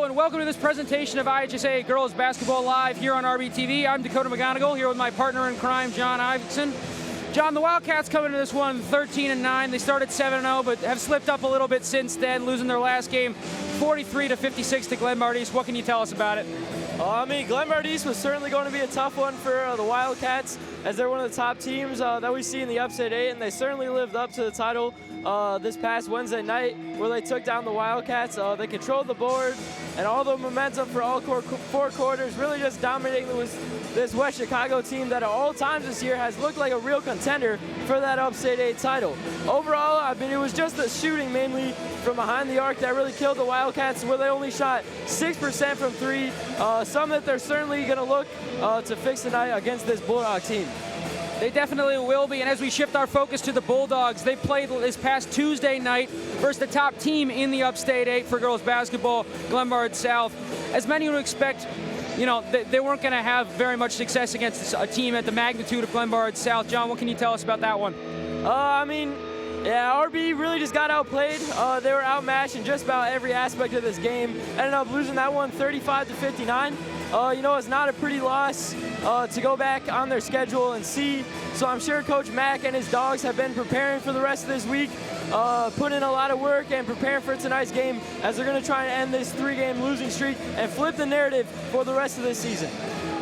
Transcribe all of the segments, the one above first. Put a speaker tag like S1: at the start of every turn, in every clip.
S1: and welcome to this presentation of IHSA Girls Basketball Live here on RBTV. I'm Dakota McGonigal here with my partner in crime, John Iverson. John, the Wildcats come into this one 13-9. They started 7-0, but have slipped up a little bit since then, losing their last game 43-56 to Glenbard East. What can you tell us about it?
S2: Glenbard East was certainly going to be a tough one for the Wildcats, as they're one of the top teams that we see in the Upstate 8, and they certainly lived up to the title this past Wednesday night, where they took down the Wildcats. They controlled the board, and all the momentum for all four quarters, really just dominating this West Chicago team that at all times this year has looked like a real contender for that Upstate 8 title. Overall, it was just the shooting mainly from behind the arc that really killed the Wildcats, where they only shot 6% from three, some that they're certainly going to look to fix tonight against this Bulldog team.
S1: They definitely will be, and as we shift our focus to the Bulldogs, they played this past Tuesday night versus the top team in the Upstate 8 for girls basketball, Glenbard South. As many would expect, they weren't going to have very much success against a team at the magnitude of Glenbard South. John, what can you tell us about that one?
S2: Yeah, RB really just got outplayed. They were outmatched in just about every aspect of this game. Ended up losing that one 35-59. It's not a pretty loss to go back on their schedule and see. So I'm sure Coach Mack and his Dogs have been preparing for the rest of this week, put in a lot of work and preparing for tonight's game, as they're going to try and end this 3-game losing streak and flip the narrative for the rest of this season.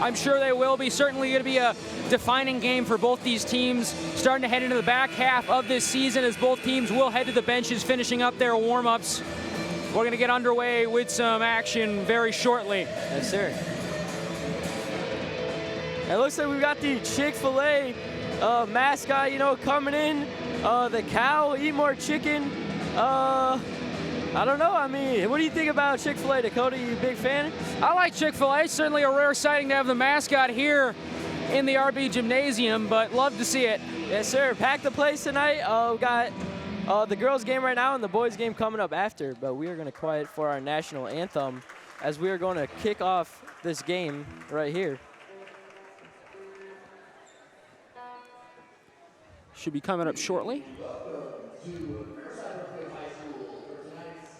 S1: I'm sure they will be. Certainly going to be a defining game for both these teams, starting to head into the back half of this season, as both teams will head to the benches, finishing up their warm-ups. We're going to get underway with some action very shortly.
S2: Yes, sir. It looks like we've got the Chick-fil-A mascot, coming in. The cow, eat more chicken. I don't know. What do you think about Chick-fil-A, Dakota? You a big fan?
S1: I like Chick-fil-A. Certainly a rare sighting to have the mascot here in the RB Gymnasium, but love to see it.
S2: Yes, sir. Pack the place tonight. We got the girls' game right now and the boys' game coming up after, but we are going to quiet for our national anthem, as we are going to kick off this game right here.
S1: Should be coming up shortly.
S3: To Riverside Brookfield High School for tonight's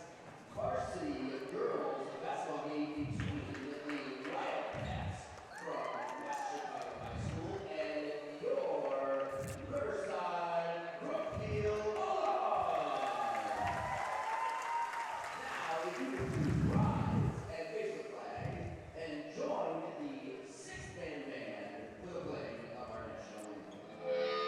S3: varsity girls basketball game between the Wildcats from West Chicago High School and your Riverside Brookfield Bulldogs. Now, if you would please rise and face the flag and join the six-man band for the playing of our national anthem.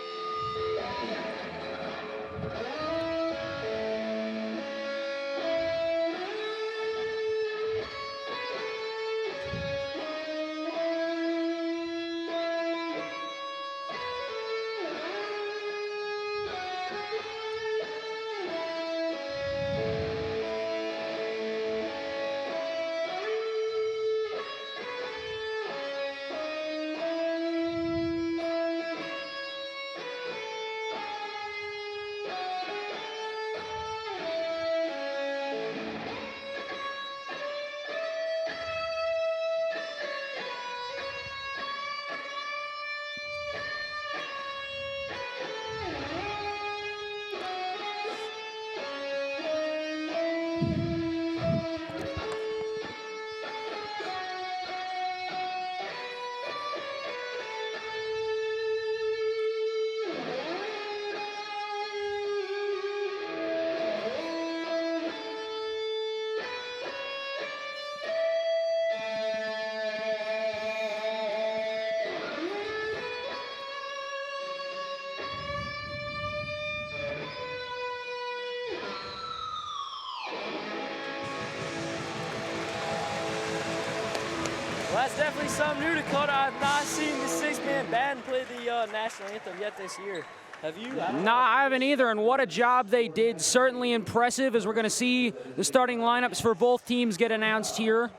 S2: Well, that's definitely something new, Dakota. I've not seen the six-man band play the national anthem yet this year. Have you?
S1: No, I haven't either, and what a job they did. Certainly impressive, as we're going to see the starting lineups for both teams get announced here.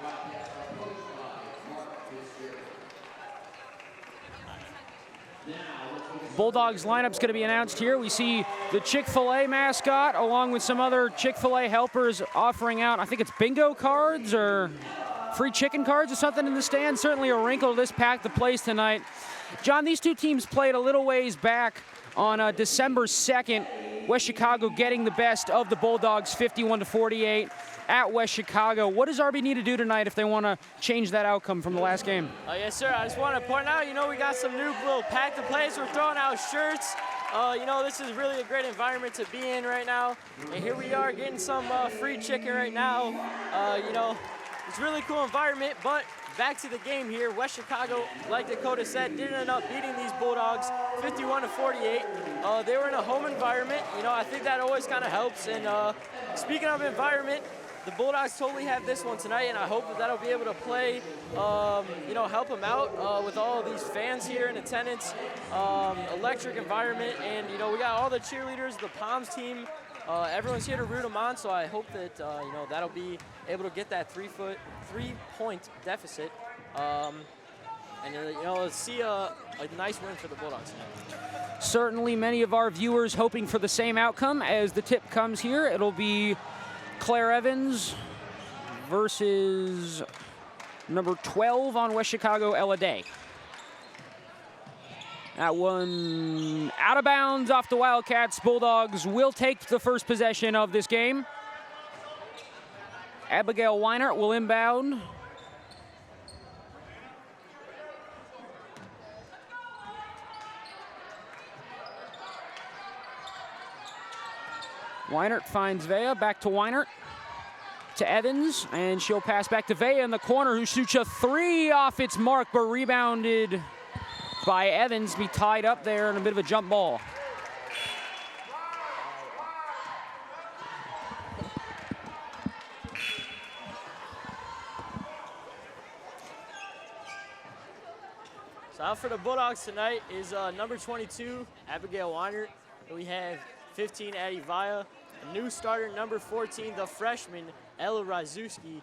S3: Wildcats are coached by
S1: Bulldogs lineup's going to be announced here. We see the Chick-fil-A mascot along with some other Chick-fil-A helpers offering out, I think it's bingo cards or free chicken cards or something in the stand. Certainly a wrinkle to this packed the place tonight. John, these two teams played a little ways back on December 2nd. West Chicago getting the best of the Bulldogs 51-48 at West Chicago. What does RB need to do tonight if they want to change that outcome from the last game?
S2: Yes, sir. I just want to point out, we got some new little pack to plays. We're throwing out shirts. This is really a great environment to be in right now. And here we are getting some free chicken right now. It's a really cool environment, but back to the game here. West Chicago, like Dakota said, did end up beating these Bulldogs 51-48. They were in a home environment. I think that always kind of helps. And speaking of environment, the Bulldogs totally have this one tonight, and I hope that that'll be able to play, help them out with all of these fans here in attendance. Electric environment, and, we got all the cheerleaders, the Palms team. Everyone's here to root them on, so I hope that, that'll be able to get that three-point deficit. Let's see a nice win for the Bulldogs tonight.
S1: Certainly many of our viewers hoping for the same outcome as the tip comes here. It'll be Claire Evans versus number 12 on West Chicago, Ella Day. That one out of bounds off the Wildcats. Bulldogs will take the first possession of this game. Abigail Weinert will inbound. Weinert finds Vea, back to Weinert, to Evans, and she'll pass back to Vea in the corner, who shoots a three off its mark, but rebounded by Evans, be tied up there in a bit of a jump ball.
S2: So out for the Bulldogs tonight is number 22, Abigail Weinert. We have 15, Addie Vaya. A new starter, number 14, the freshman, Ella Razuski.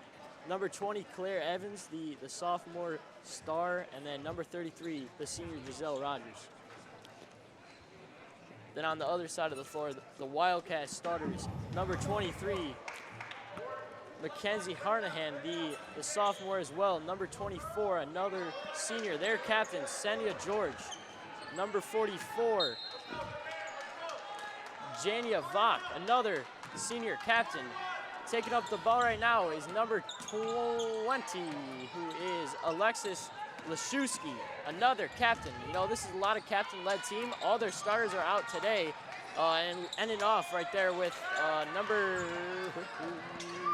S2: Number 20, Claire Evans, the sophomore star. And then number 33, the senior, Giselle Rogers. Then on the other side of the floor, the Wildcats starters, number 23, Mackenzie Harnahan, the sophomore as well. Number 24, another senior, their captain, Senia George. Number 44, Jania Vach, another senior captain. Taking up the ball right now is number 20, who is Alexis Leszewski, another captain. This is a lot of captain-led team. All their starters are out today, and ending off right there with number...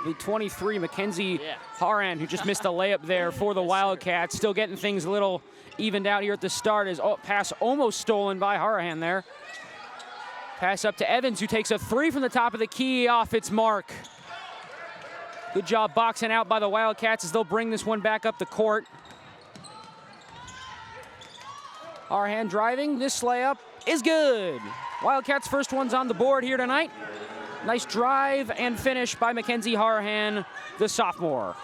S1: The 23, Mackenzie Haran, who just missed a layup there for the Wildcats. Still getting things a little evened out here at the start as pass almost stolen by Harahan there. Pass up to Evans, who takes a three from the top of the key off its mark. Good job boxing out by the Wildcats as they'll bring this one back up the court. Harahan driving. This layup is good. Wildcats' first one's on the board here tonight. Nice drive and finish by Mackenzie Harahan, the sophomore.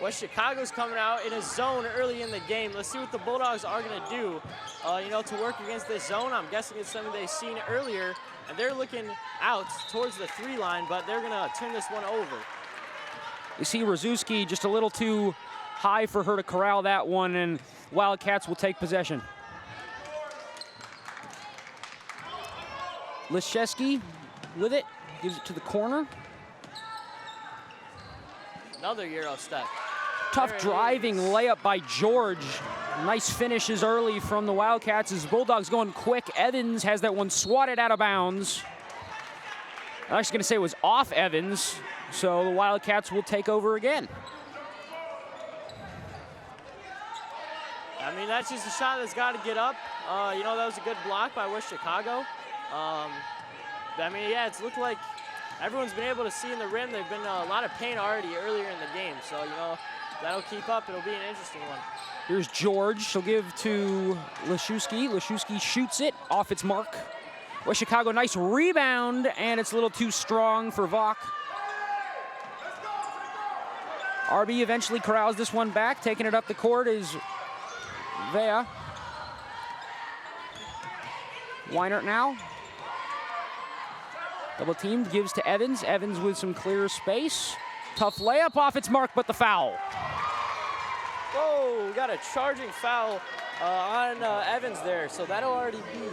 S2: West Chicago's coming out in a zone early in the game. Let's see what the Bulldogs are going to do, to work against this zone. I'm guessing it's something they've seen earlier, and they're looking out towards the three line, but they're going to turn this one over.
S1: You see Razuski just a little too high for her to corral that one, and Wildcats will take possession. Leszewski with it, gives it to the corner.
S2: Another Euro step.
S1: Tough driving layup by George. Nice finishes early from the Wildcats as Bulldogs going quick. Evans has that one swatted out of bounds. I'm actually gonna say it was off Evans, so the Wildcats will take over again.
S2: I mean, that's just a shot that's got to get up. That was a good block by West Chicago. It's looked like everyone's been able to see in the rim. There've been a lot of pain already earlier in the game, so, that'll keep up. It'll be an interesting one.
S1: Here's George. She'll give to Leszewski. Leszewski shoots it off its mark. West Chicago, nice rebound, and it's a little too strong for Vach. RB eventually corrals this one back. Taking it up the court is Vea. Weinert now. Double team, gives to Evans. Evans with some clear space. Tough layup off its mark, but the foul.
S2: Whoa, we got a charging foul on Evans there, so that'll already be,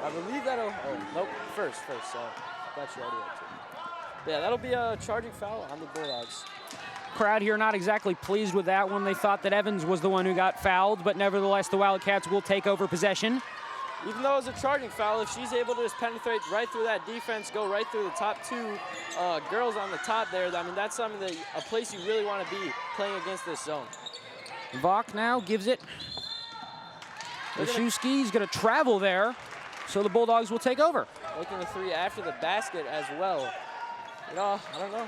S2: I believe that'll, oh, nope, first, so that should already have two. Yeah, that'll be a charging foul on the Bulldogs.
S1: Crowd here not exactly pleased with that one. They thought that Evans was the one who got fouled, but nevertheless, the Wildcats will take over possession.
S2: Even though it's a charging foul, if she's able to just penetrate right through that defense, go right through the top two girls on the top there, I mean, that's something that a place you really want to be playing against this zone.
S1: Vok now gives it. Leszewski's going to travel there, so the Bulldogs will take over.
S2: Looking the three after the basket as well. You know, I don't know.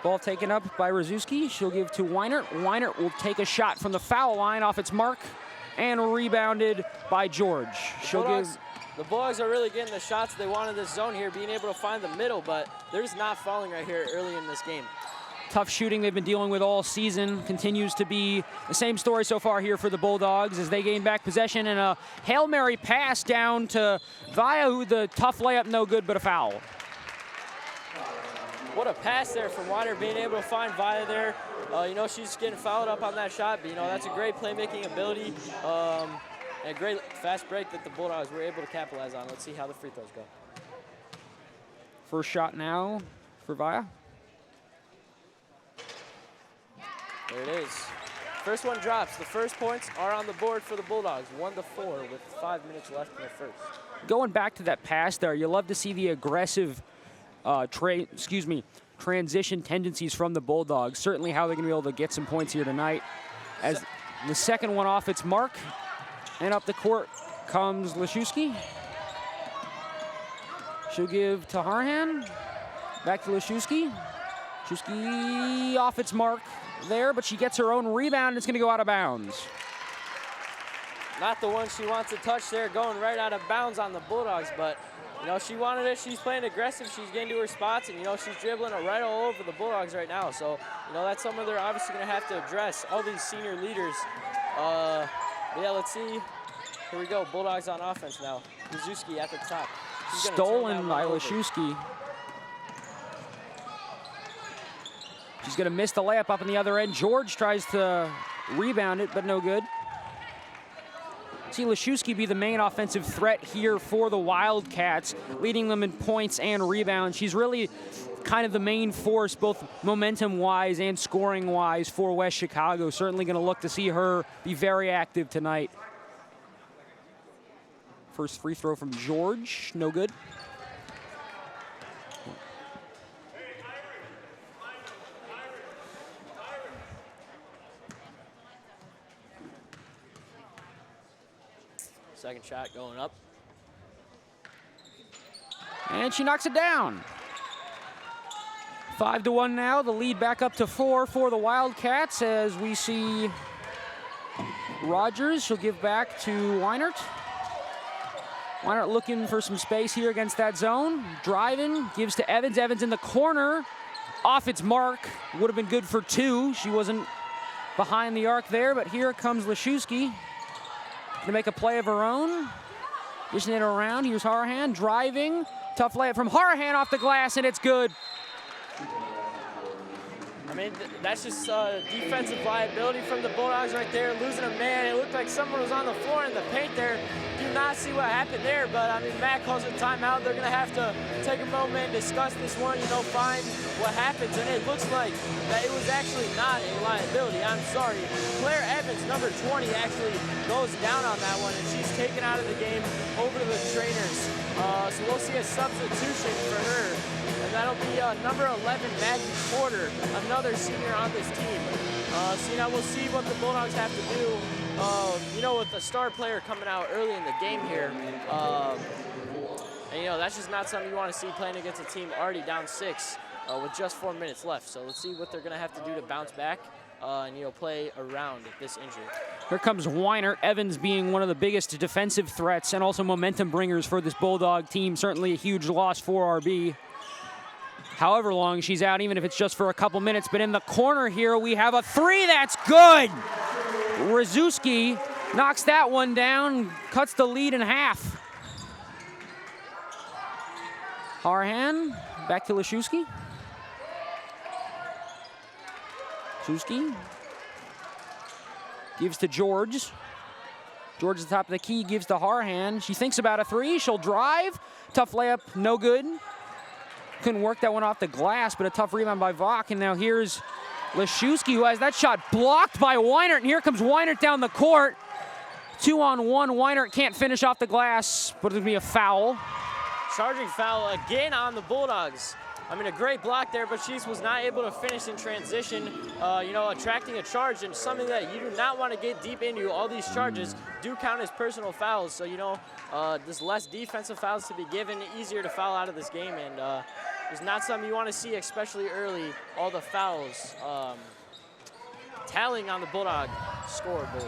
S1: Ball taken up by Rzuski. She'll give to Weinert. Weinert will take a shot from the foul line off its mark and rebounded by George.
S2: The Bulldogs are really getting the shots they want in this zone here, being able to find the middle, but they're just not falling right here early in this game.
S1: Tough shooting they've been dealing with all season continues to be the same story so far here for the Bulldogs as they gain back possession, and a Hail Mary pass down to Via, who the tough layup no good, but a foul.
S2: What a pass there from Weinert, being able to find Via there. You know, she's getting fouled up on that shot, but, you know, that's a great playmaking ability and a great fast break that the Bulldogs were able to capitalize on. Let's see how the free throws go.
S1: First shot now for Via.
S2: There it is. First one drops. The first points are on the board for the Bulldogs, 1-4 with 5 minutes left in the first.
S1: Going back to that pass there, you love to see the aggressive transition tendencies from the Bulldogs. Certainly how they're going to be able to get some points here tonight. As the second one off its mark, and up the court comes Leszewski. She'll give to Harhan. Back to Leszewski. Leszewski off its mark there, but she gets her own rebound. It's going to go out of bounds.
S2: Not the one she wants to touch there, going right out of bounds on the Bulldogs, but you know, she wanted it. She's playing aggressive. She's getting to her spots, and, you know, she's dribbling it right all over the Bulldogs right now. So, you know, that's something they're obviously going to have to address, all these senior leaders. Yeah, let's see. Here we go. Bulldogs on offense now. Rzuski at the top.
S1: Stolen by Leszewski. She's going to miss the layup up on the other end. George tries to rebound it, but no good. See Leszewski be the main offensive threat here for the Wildcats, leading them in points and rebounds. She's really kind of the main force, both momentum-wise and scoring-wise for West Chicago. Certainly going to look to see her be very active tonight. First free throw from George, no good.
S2: Second shot going up.
S1: And she knocks it down. 5-1 now. The lead back up to 4 for the Wildcats as we see Rogers. She'll give back to Weinert. Weinert looking for some space here against that zone. Driving, gives to Evans. Evans in the corner. Off its mark. Would have been good for 2. She wasn't behind the arc there, but here comes Leszewski. To make a play of her own. Dishing it around. Here's Harhan driving. Tough layup from Harhan off the glass, and it's good.
S2: I mean, that's just defensive liability from the Bulldogs right there. Losing a man. It looked like someone was on the floor in the paint there. Do not see what happened there, but I mean, Matt calls it timeout. They're going to have to take a moment and discuss this one, you know, find what happens. And it looks like that it was actually not a liability. I'm sorry. Claire Evans, number 20, actually goes down on that one, and she's taken out of the game over to the trainers. So we'll see a substitution for her. And that'll be number 11, Maggie Porter, another senior on this team. So, you know, we'll see what the Bulldogs have to do. You know, with the star player coming out early in the game here. And, you know, that's just not something you want to see playing against a team already down 6 with just 4 minutes left. So let's see what they're going to have to do to bounce back and, you know, play around this injury.
S1: Here comes Weinert. Evans being one of the biggest defensive threats and also momentum bringers for this Bulldog team. Certainly a huge loss for RB. however long she's out, even if it's just for a couple minutes. But in the corner here, we have a three that's good. Rzuski knocks that one down, cuts the lead in half. Harhan back to Leszewski. Leszewski gives to George. George at the top of the key, gives to Harhan. She thinks about a three. She'll drive. Tough layup, no good. Couldn't work that one off the glass, but a tough rebound by Vach. And now here's Leszewski, who has that shot blocked by Weinert. And here comes Weinert down the court. 2-on-1. Weinert can't finish off the glass, but it'll be a foul.
S2: Charging foul again on the Bulldogs. I mean, a great block there, but she was not able to finish in transition, attracting a charge, and something that you do not want to get deep into. All these charges do count as personal fouls, so, there's less defensive fouls to be given, easier to foul out of this game, and it's not something you want to see, especially early, all the fouls tallying on the Bulldog scoreboard.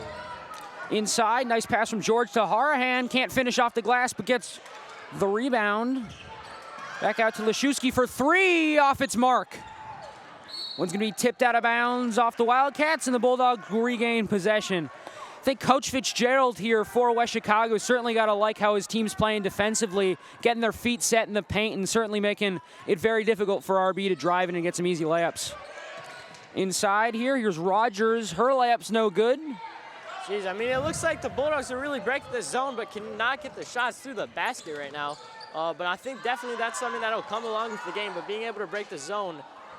S1: Inside, nice pass from George to Harhan. Can't finish off the glass, but gets the rebound. Back out to Leszewski for three, off its mark. One's gonna be tipped out of bounds off the Wildcats, and the Bulldogs will regain possession. I think Coach Fitzgerald here for West Chicago certainly gotta like how his team's playing defensively, getting their feet set in the paint, and certainly making it very difficult for RB to drive in and get some easy layups. Inside here's Rogers. Her layup's no good.
S2: Jeez, I mean, it looks like the Bulldogs are really breaking the zone, but cannot get the shots through the basket right now. But I think definitely that's something that'll come along with the game, but being able to break the zone,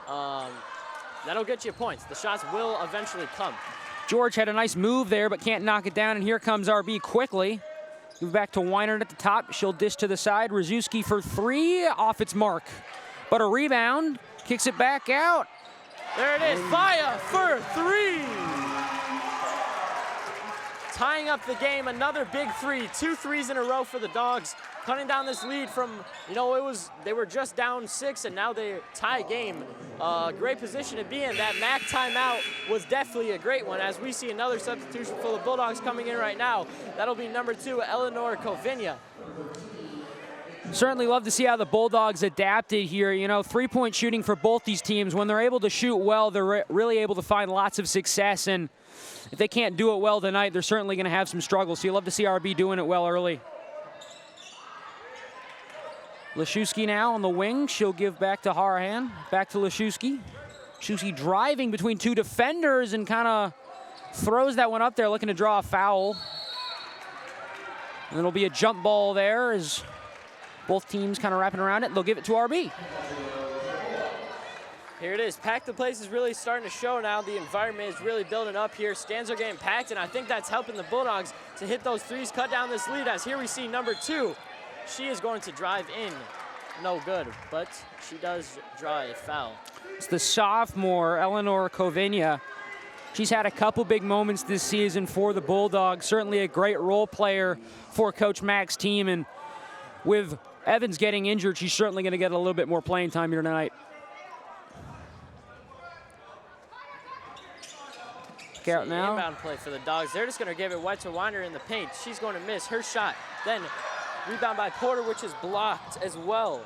S2: that'll get you points. The shots will eventually come.
S1: George had a nice move there, but can't knock it down, and here comes RB quickly. Move back to Weinert at the top. She'll dish to the side. Rzuski for three, off its mark. But a rebound, kicks it back out.
S2: There it is, Vaya for three. Tying up the game, another big three. 2 threes in a row for the Dogs, cutting down this lead from, they were just down 6, and now they tie game. Great position to be in. That MAC timeout was definitely a great one, as we see another substitution for the Bulldogs coming in right now. That'll be number 2, Eleanor Kovinia.
S1: Certainly love to see how the Bulldogs adapted here. Three-point shooting for both these teams. When they're able to shoot well, they're really able to find lots of success, and if they can't do it well tonight, they're certainly going to have some struggles. So you love to see RB doing it well early. Leszewski now on the wing. She'll give back to Harhan. Back to Leszewski. Leszewski driving between 2 defenders and kind of throws that one up there, looking to draw a foul. And it'll be a jump ball there as both teams kind of wrapping around it. They'll give it to RB.
S2: Here it is. Pack the place is really starting to show now. The environment is really building up here. Stands are getting packed, and I think that's helping the Bulldogs to hit those threes, cut down this lead, as here we see number 2. She is going to drive in. No good, but she does draw a foul.
S1: It's the sophomore, Eleanor Kovinia. She's had a couple big moments this season for the Bulldogs. Certainly a great role player for Coach Mack's team, and with Evans getting injured, she's certainly going to get a little bit more playing time here tonight. Out now.
S2: Inbound play for the Dogs. They're just going to give it wide to Weiner in the paint. She's going to miss her shot. Then rebound by Porter, which is blocked as well.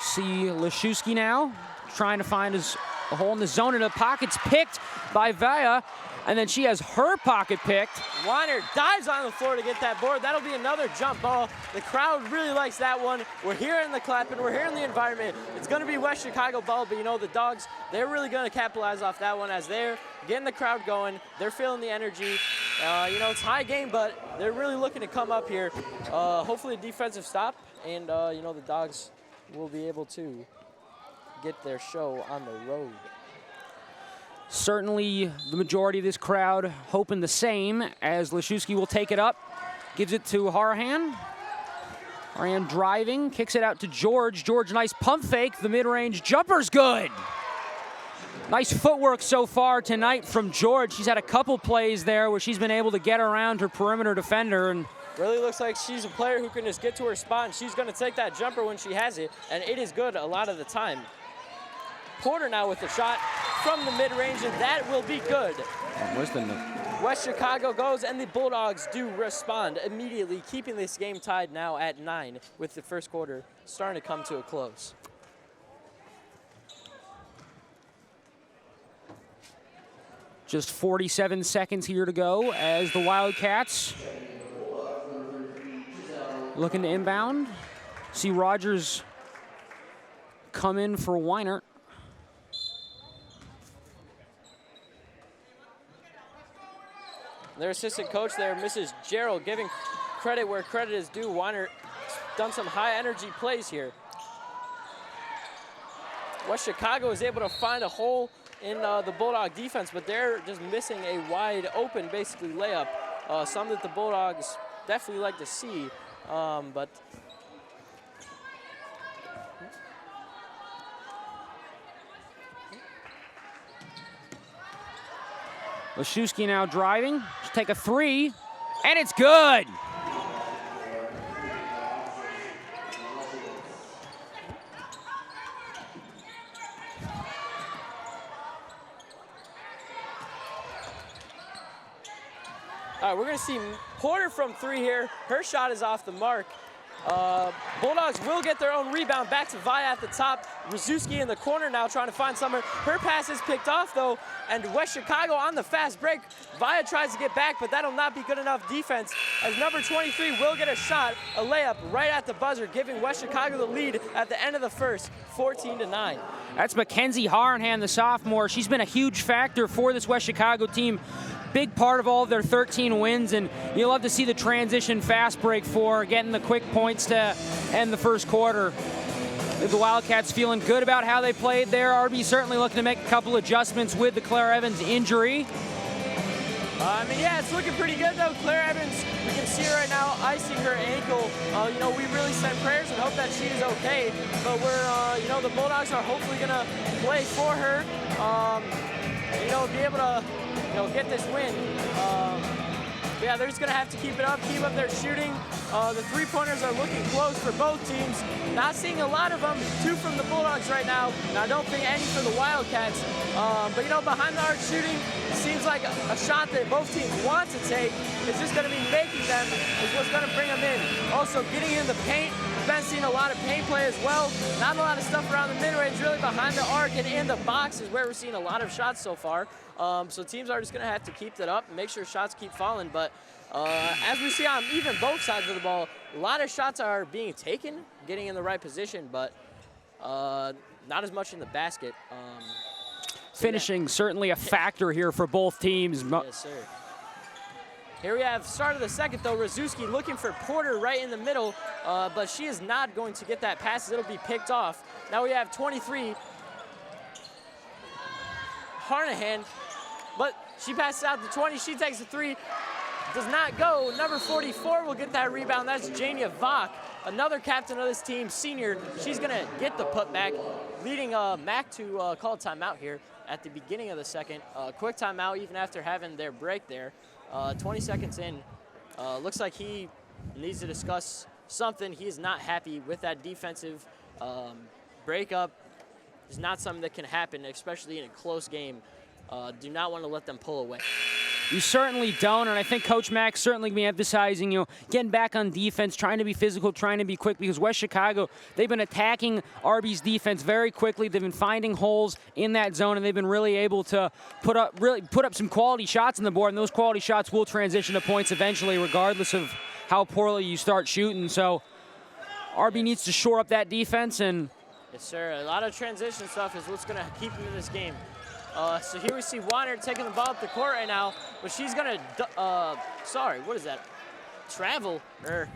S1: See Leszewski now trying to find a hole in the zone, and the pocket's picked by Vaya, and then she has her pocket picked.
S2: Weiner dives on the floor to get that board. That'll be another jump ball. The crowd really likes that one. We're hearing the clapping. We're hearing the environment. It's going to be West Chicago ball, but the Dogs, they're really going to capitalize off that one as they're getting the crowd going. They're feeling the energy. It's high game, but they're really looking to come up here. Hopefully a defensive stop, and, the Dogs will be able to get their show on the road.
S1: Certainly the majority of this crowd hoping the same, as Leszewski will take it up, gives it to Harhan. Harhan driving, kicks it out to George. George, nice pump fake. The mid-range jumper's good. Nice footwork so far tonight from George. She's had a couple plays there where she's been able to get around her perimeter defender, and
S2: really looks like she's a player who can just get to her spot, and she's going to take that jumper when she has it, and it is good a lot of the time. Porter now with the shot from the mid-range, and that will be good. West Chicago goes, and the Bulldogs do respond immediately, keeping this game tied now at 9 with the first quarter starting to come to a close.
S1: Just 47 seconds here to go as the Wildcats looking to inbound. See Rogers come in for Weinert.
S2: Their assistant coach there, Mrs. Gerald, giving credit where credit is due. Weinert done some high energy plays here. West Chicago is able to find a hole in the Bulldog defense, but they're just missing a wide open, basically, layup. Some that the Bulldogs definitely like to see, but
S1: Leszewski now driving. Just take a three, and it's good.
S2: all right, we're going to see Porter from 3 here. Her shot is off the mark. Bulldogs will get their own rebound. Back to Via at the top. Rzuski in the corner now trying to find Summer. Her pass is picked off, though, and West Chicago on the fast break. Via tries to get back, but that'll not be good enough defense, as number 23 will get a shot, a layup right at the buzzer, giving West Chicago the lead at the end of the first, 14-9.
S1: That's Mackenzie Harenhan, the sophomore. She's been a huge factor for this West Chicago team. Big part of all of their 13 wins, and you love to see the transition fast break for her, getting the quick points to end the first quarter. The Wildcats feeling good about how they played there. RB certainly looking to make a couple adjustments with the Claire Evans injury.
S2: Yeah, it's looking pretty good, though. Claire Evans, we can see her right now icing her ankle. We really send prayers and hope that she is okay. But we're, the Bulldogs are hopefully going to play for her, be able to, get this win. Yeah, they're just going to have to keep it up, keep up their shooting. The three-pointers are looking close for both teams. Not seeing a lot of them. 2 from the Bulldogs right now. And I don't think any for the Wildcats. But, behind the arc shooting, it seems like a shot that both teams want to take. It's just going to be making them is what's going to bring them in. Also, getting in the paint. Been seeing a lot of paint play as well. Not a lot of stuff around the mid-range, really behind the arc and in the box is where we're seeing a lot of shots so far. So teams are just going to have to keep that up and make sure shots keep falling. But as we see on even both sides of the ball, a lot of shots are being taken, getting in the right position, but not as much in the basket.
S1: Finishing certainly a factor here for both teams.
S2: Yes, sir. Here we have start of the second, though. Rzuski looking for Porter right in the middle, but she is not going to get that pass. It'll be picked off. Now we have 23. Harenhan, but she passes out to 20. She takes a 3. Does not go. Number 44 will get that rebound. That's Jania Vach, another captain of this team, senior. She's going to get the putback, leading Mac to call a timeout here at the beginning of the second. Quick timeout even after having their break there. 20 seconds in. Looks like he needs to discuss something. He is not happy with that defensive breakup. It's not something that can happen, especially in a close game. Do not want to let them pull away.
S1: You certainly don't, and I think Coach Mack certainly be emphasizing, getting back on defense, trying to be physical, trying to be quick, because West Chicago, they've been attacking RB's defense very quickly. They've been finding holes in that zone, and they've been really able to put up some quality shots on the board, and those quality shots will transition to points eventually, regardless of how poorly you start shooting. So RB needs to shore up that defense. And
S2: yes, sir. A lot of transition stuff is what's going to keep them in this game. So here we see Warner taking the ball up the court right now, but she's going to, sorry, what is that? Travel, or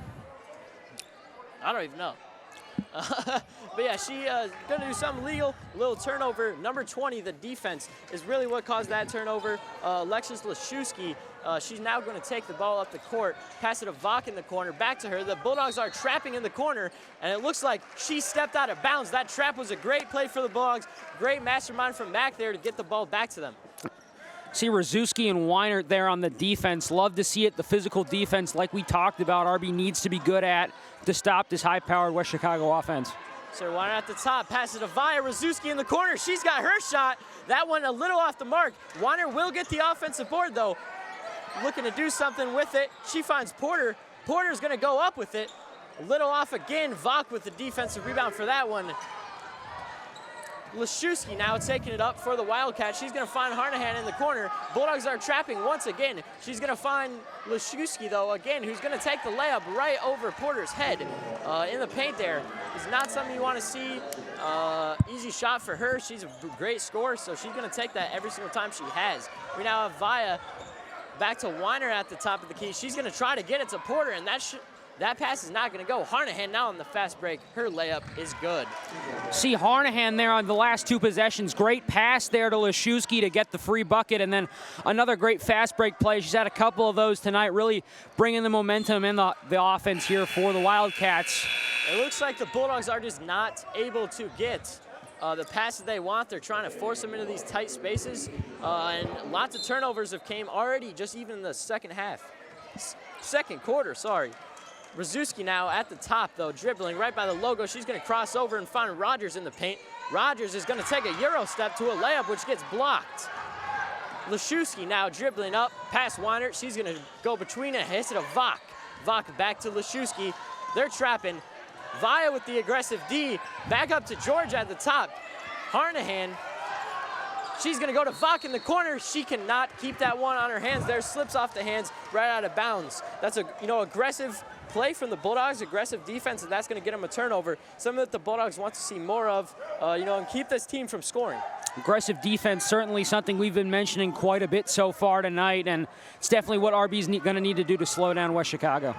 S2: I don't even know. But yeah, she going to do something legal, a little turnover. Number 20, the defense, is really what caused that turnover. Alexis Leszewski, she's now going to take the ball up the court, pass it to Vach in the corner, back to her. The Bulldogs are trapping in the corner, and it looks like she stepped out of bounds. That trap was a great play for the Bulldogs. Great mastermind from Mac there to get the ball back to them.
S1: See Rzuski and Weinert there on the defense. Love to see it. The physical defense, like we talked about, RB needs to be good at to stop this high-powered West Chicago offense.
S2: So Weiner at the top, passes to Via, Rzuski in the corner. She's got her shot. That one a little off the mark. Weiner will get the offensive board though. Looking to do something with it. She finds Porter. Porter's gonna go up with it. A little off again. Vok with the defensive rebound for that one. Leszewski now taking it up for the Wildcats. She's gonna find Harnahan in the corner. Bulldogs are trapping once again. She's gonna find Leszewski though again, who's gonna take the layup right over Porter's head in the paint there. It's not something you wanna see. Easy shot for her. She's a great scorer, so she's gonna take that every single time she has. We now have Via back to Weiner at the top of the key. She's gonna try to get it to Porter, and that pass is not gonna go. Harnahan now on the fast break. Her layup is good.
S1: See Harnahan there on the last two possessions. Great pass there to Leszewski to get the free bucket, and then another great fast break play. She's had a couple of those tonight, really bringing the momentum in the offense here for the Wildcats.
S2: It looks like the Bulldogs are just not able to get the passes they want. They're trying to force them into these tight spaces, and lots of turnovers have came already just even in the second quarter, sorry. Rzuski now at the top, though, dribbling right by the logo. She's going to cross over and find Rogers in the paint. Rogers is going to take a Euro step to a layup, which gets blocked. Leszewski now dribbling up past Weiner. She's going to go between and hits it to Vok. Vok back to Leszewski. They're trapping. Via with the aggressive D. Back up to George at the top. Harnahan. She's going to go to Vok in the corner. She cannot keep that one on her hands there. Slips off the hands right out of bounds. That's a aggressive play from the Bulldogs, aggressive defense, and that's going to get them a turnover. Something that the Bulldogs want to see more of, and keep this team from scoring.
S1: Aggressive defense, certainly something we've been mentioning quite a bit so far tonight, and it's definitely what RB's going to need to do to slow down West Chicago.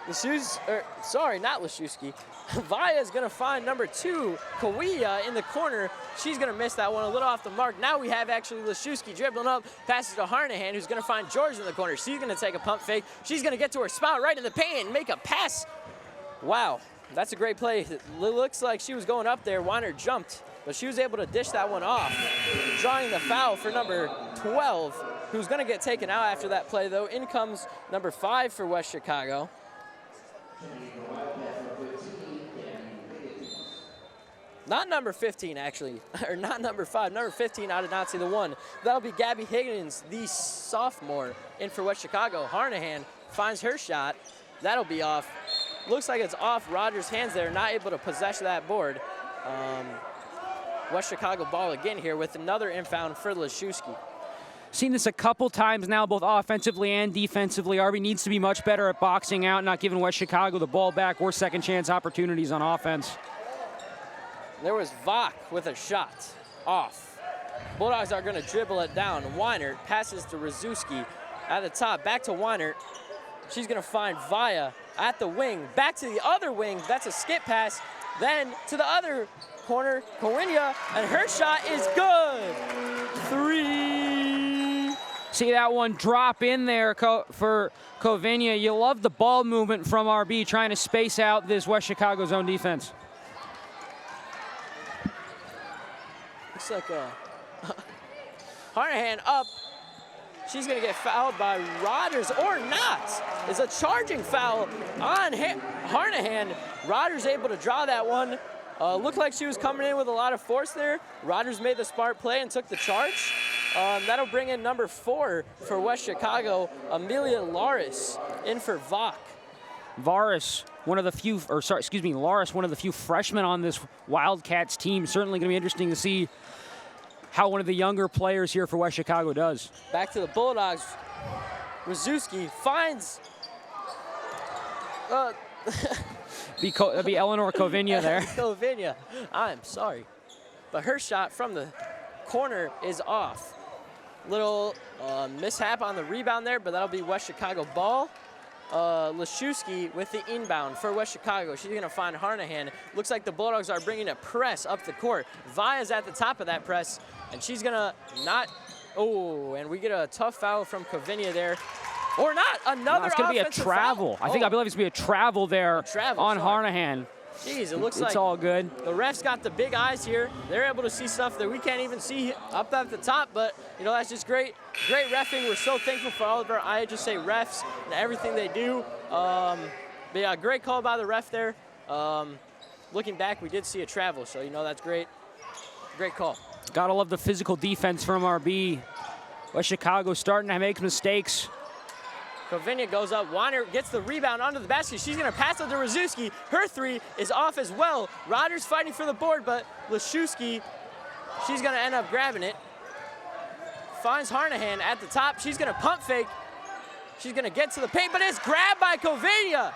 S2: Not Leszewski. Via is going to find number 2, Kawia, in the corner. She's going to miss that one a little off the mark. Now we have actually Leszewski dribbling up, passes to Harnahan, who's going to find George in the corner. She's going to take a pump fake. She's going to get to her spot right in the paint and make a pass. Wow, that's a great play. It looks like she was going up there. Weiner jumped, but she was able to dish that one off, drawing the foul for number 12, who's going to get taken out after that play, though. In comes number 5 for West Chicago. Not number 15, actually, or not number 5. Number 15, I did not see the one. That'll be Gabby Higgins, the sophomore, in for West Chicago. Harnahan finds her shot. That'll be off. Looks like it's off Rogers' hands there, not able to possess that board. West Chicago ball again here with another inbound for Leszewski.
S1: Seen this a couple times now, both offensively and defensively. RB needs to be much better at boxing out, not giving West Chicago the ball back or second chance opportunities on offense.
S2: There was Vok with a shot off. Bulldogs are going to dribble it down. Weiner passes to Rzuski at the top. Back to Weiner. She's going to find Via at the wing. Back to the other wing. That's a skip pass. Then to the other corner, Kowinia, and her shot is good. 3.
S1: See that one drop in there for Kowinia. You love the ball movement from RB, trying to space out this West Chicago zone defense.
S2: Looks like Harnahan up. She's going to get fouled by Rogers, or not. It's a charging foul on Harnahan. Rogers able to draw that one. Looked like she was coming in with a lot of force there. Rogers made the smart play and took the charge. That'll bring in number 4 for West Chicago, Amelia Laris, in for Vok.
S1: Laris, one of the few freshmen on this Wildcats team. Certainly going to be interesting to see how one of the younger players here for West Chicago does.
S2: Back to the Bulldogs. Rzuski finds...
S1: That'd be Eleanor Kowinia there.
S2: Kowinia, I'm sorry. But her shot from the corner is off. Little mishap on the rebound there, but that'll be West Chicago ball. Leszewski with the inbound for West Chicago. She's going to find Harnahan. Looks like the Bulldogs are bringing a press up the court. Via's at the top of that press, and she's going to not... Oh, and we get a tough foul from Kowinia there. Or not, another
S1: it's going to be a travel.
S2: Foul.
S1: I believe it's going to be a travel there on Harnahan.
S2: Jeez, it looks like
S1: it's all good.
S2: The refs got the big eyes here. They're able to see stuff that we can't even see up at the top, but that's just great reffing. We're so thankful for all of our IHSA refs and everything they do. But yeah, great call by the ref there. looking back, we did see a travel, so you know that's great. Great call.
S1: Gotta love the physical defense from RB. West Chicago starting to make mistakes.
S2: Kovinia goes up. Weiner gets the rebound onto the basket. She's going to pass it to Rzuski. Her three is off as well. Rodgers fighting for the board, but Leszewski, she's going to end up grabbing it. Finds Harnahan at the top. She's going to pump fake. She's going to get to the paint, but it's grabbed by Kovinia.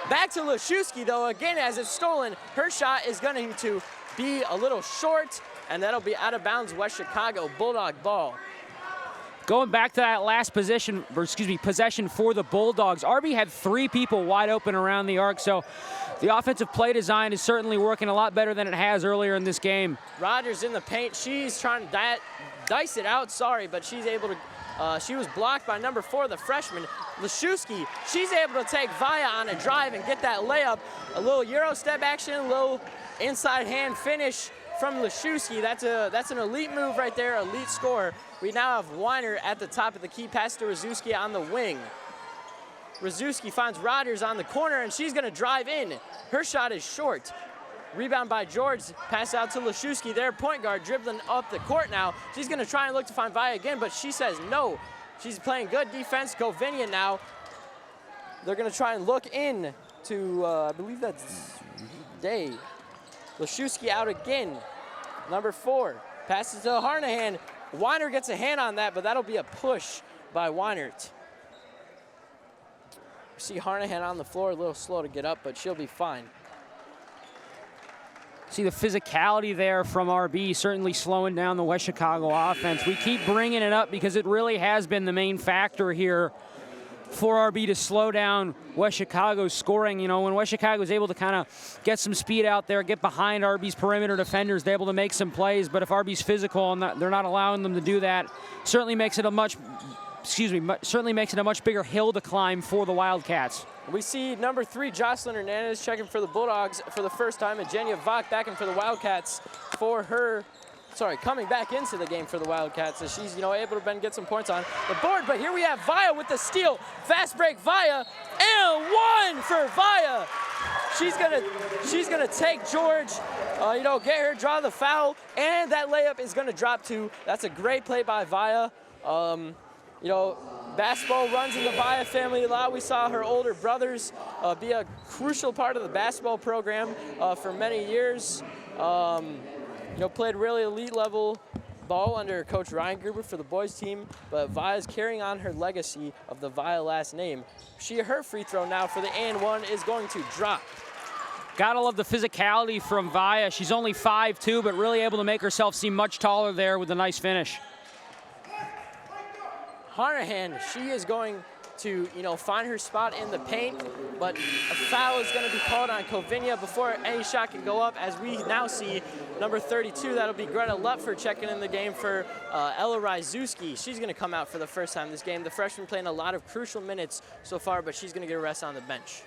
S2: Back to Leszewski, though, again, as it's stolen. Her shot is going to be a little short, and that'll be out of bounds. West Chicago Bulldog ball.
S1: Going back to that last possession for the Bulldogs, RB had 3 people wide open around the arc, so the offensive play design is certainly working a lot better than it has earlier in this game.
S2: Rodgers in the paint. She's trying to dice it out, but she's able to, she was blocked by number 4, the freshman, Leszewski. She's able to take Vaya on a drive and get that layup. A little Euro step action, a little inside hand finish from Leszewski. That's an elite move right there, elite score. We now have Weiner at the top of the key, pass to Rzuski on the wing. Rzuski finds Rodgers on the corner, and she's gonna drive in. Her shot is short. Rebound by George, pass out to Leszewski, their point guard, dribbling up the court now. She's gonna try and look to find Vaya again, but she says no. She's playing good defense. Kovinia now. They're gonna try and look in to, I believe that's Day. Leszewski out again. Number 4, passes to Harnahan. Weiner gets a hand on that, but that'll be a push by Weinert. We see Harnahan on the floor, a little slow to get up, but she'll be fine.
S1: See the physicality there from RB, certainly slowing down the West Chicago offense. We keep bringing it up because it really has been the main factor here for RB to slow down West Chicago's scoring. You know, when West Chicago is able to kind of get some speed out there, get behind RB's perimeter defenders, they're able to make some plays. But if RB's physical and they're not allowing them to do that, certainly makes it a much bigger hill to climb for the Wildcats.
S2: We see number 3, Jocelyn Hernandez, checking for the Bulldogs for the first time, and Jenya Vach back in for the Wildcats coming back into the game for the Wildcats, as she's, able to get some points on the board. But here we have Vaya with the steal. Fast break Vaya, and 1 for Vaya. She's gonna take George, get her, draw the foul, and that layup is gonna drop too. That's a great play by Vaya. Basketball runs in the Vaya family a lot. We saw her older brothers be a crucial part of the basketball program for many years. Played really elite level ball under Coach Ryan Gruber for the boys team, but Vaya's carrying on her legacy of the Vaya last name. Her free throw now for the and 1 is going to drop.
S1: Gotta love the physicality from Vaya. She's only 5'2", but really able to make herself seem much taller there with a nice finish.
S2: Harnahan, she is going to, find her spot in the paint, but a foul is going to be called on Kovinia before any shot can go up, as we now see number 32, that'll be Greta Lutfer checking in the game for Ella Ryzuski. She's going to come out for the first time this game. The freshman playing a lot of crucial minutes so far, but she's going to get a rest on the bench.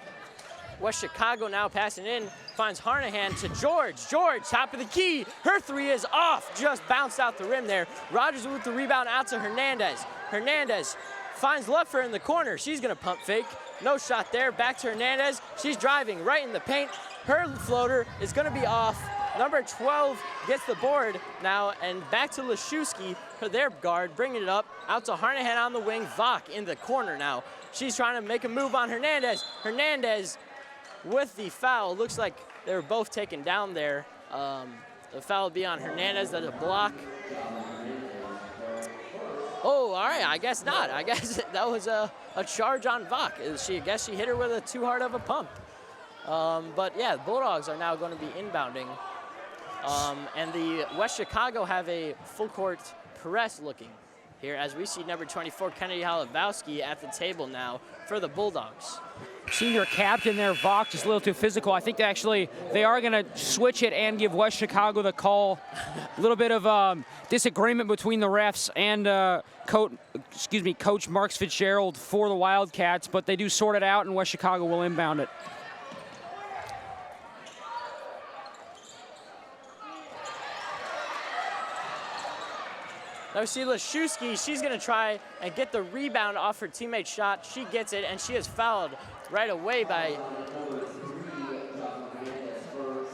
S2: West Chicago now passing in, finds Harnahan to George. George, top of the key. Her 3 is off, just bounced out the rim there. Rodgers with the rebound out to Hernandez. Hernandez finds Lutfer in the corner. She's gonna pump fake. No shot there, back to Hernandez. She's driving right in the paint. Her floater is gonna be off. Number 12 gets the board now, and back to Leszewski, their guard, bringing it up. Out to Harnahan on the wing. Vach in the corner now. She's trying to make a move on Hernandez. Hernandez with the foul. Looks like they were both taken down there. The foul will be on Hernandez. That's a block. Oh, all right, I guess not. I guess that was a charge on Vach. I guess she hit her with too hard of a pump. But yeah, the Bulldogs are now going to be inbounding. And the West Chicago have a full court press looking here, as we see number 24, Kennedy Halabowski, at the table now for the Bulldogs.
S1: Senior captain there, Vach, just a little too physical. I think they are going to switch it and give West Chicago the call. A little bit of disagreement between the refs and Coach Marks Fitzgerald for the Wildcats, but they do sort it out, and West Chicago will inbound it.
S2: Now we see Leszewski. She's going to try and get the rebound off her teammate's shot. She gets it, and she is fouled right away by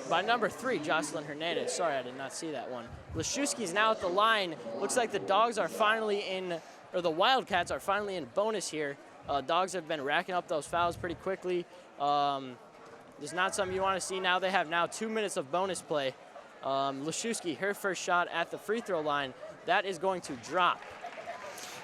S2: by number 3, Jocelyn Hernandez. Sorry, I did not see that one. Leszewski's now at the line. Looks like the Dogs are finally in, or the Wildcats are finally in bonus here. Dogs have been racking up those fouls pretty quickly. There's not something you want to see now. They have now 2 minutes of bonus play. Leszewski, her first shot at the free throw line, that is going to drop.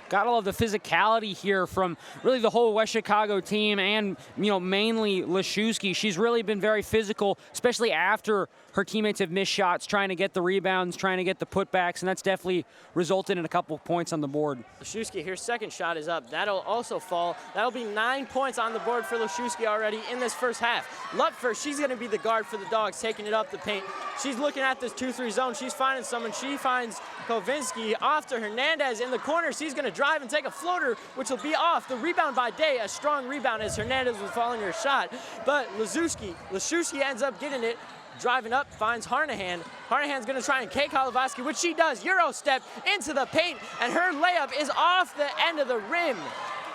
S1: Gotta love the physicality here from really the whole West Chicago team and, mainly Leszewski. She's really been very physical, especially after her teammates have missed shots, trying to get the rebounds, trying to get the putbacks, and that's definitely resulted in a couple of points on the board.
S2: Leszewski, her second shot is up. That'll also fall. That'll be 9 points on the board for Leszewski already in this first half. Lupfer, she's going to be the guard for the Dogs, taking it up the paint. She's looking at this 2-3 zone. She's finding someone. She finds Kovinski off to Hernandez in the corner. She's going to drive and take a floater, which will be off. The rebound by Day, a strong rebound as Hernandez was following her shot. But Leszewski ends up getting it. Driving up, finds Harnahan. Harnahan's going to try and cake Holovaski, which she does. Euro step into the paint, and her layup is off the end of the rim.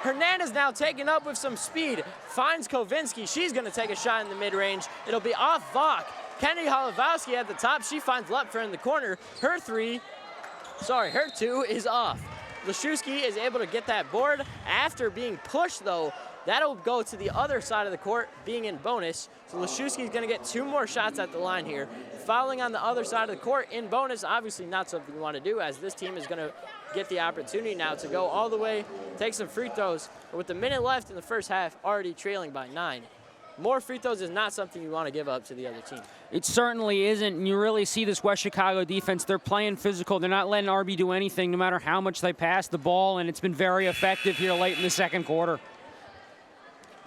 S2: Hernandez now taking up with some speed. Finds Kovinski. She's going to take a shot in the mid-range. It'll be off Vok. Kennedy Holovaski at the top. She finds Lupfer in the corner. Her two is off. Leszewski is able to get that board after being pushed, though. That'll go to the other side of the court, being in bonus. So Leszewski's going to get 2 more shots at the line here. Fouling on the other side of the court in bonus, obviously not something you want to do, as this team is going to get the opportunity now to go all the way, take some free throws. But with a minute left in the first half, already trailing by 9. More free throws is not something you want to give up to the other team.
S1: It certainly isn't, and you really see this West Chicago defense. They're playing physical. They're not letting RB do anything, no matter how much they pass the ball, and it's been very effective here late in the second quarter.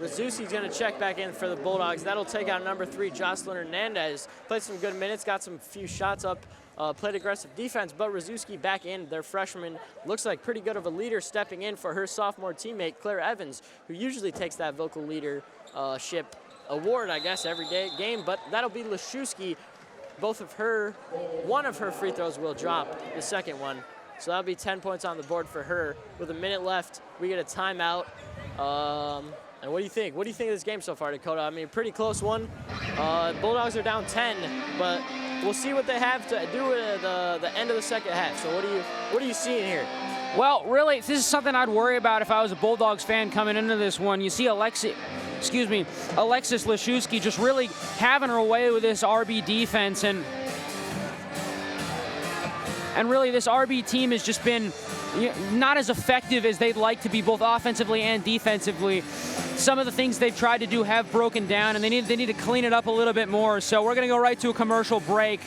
S2: Leszewski's going to check back in for the Bulldogs. That'll take out number 3, Jocelyn Hernandez. Played some good minutes, got some few shots up, played aggressive defense, but Leszewski back in. Their freshman looks like pretty good of a leader, stepping in for her sophomore teammate, Claire Evans, who usually takes that vocal leadership award, I guess, every game, but that'll be Leszewski. One of her free throws will drop, the second one. So that'll be 10 points on the board for her. With a minute left, we get a timeout. And what do you think? What do you think of this game so far, Dakota? I mean, pretty close one. Bulldogs are down 10, but we'll see what they have to do at the end of the second half. So what are you seeing here?
S1: Well, really, this is something I'd worry about if I was a Bulldogs fan coming into this one. You see Alexis Leszewski just really having her way with this RB defense, and really this RB team has just been not as effective as they'd like to be, both offensively and defensively. Some of the things they've tried to do have broken down, and they need to clean it up a little bit more. So we're going to go right to a commercial break.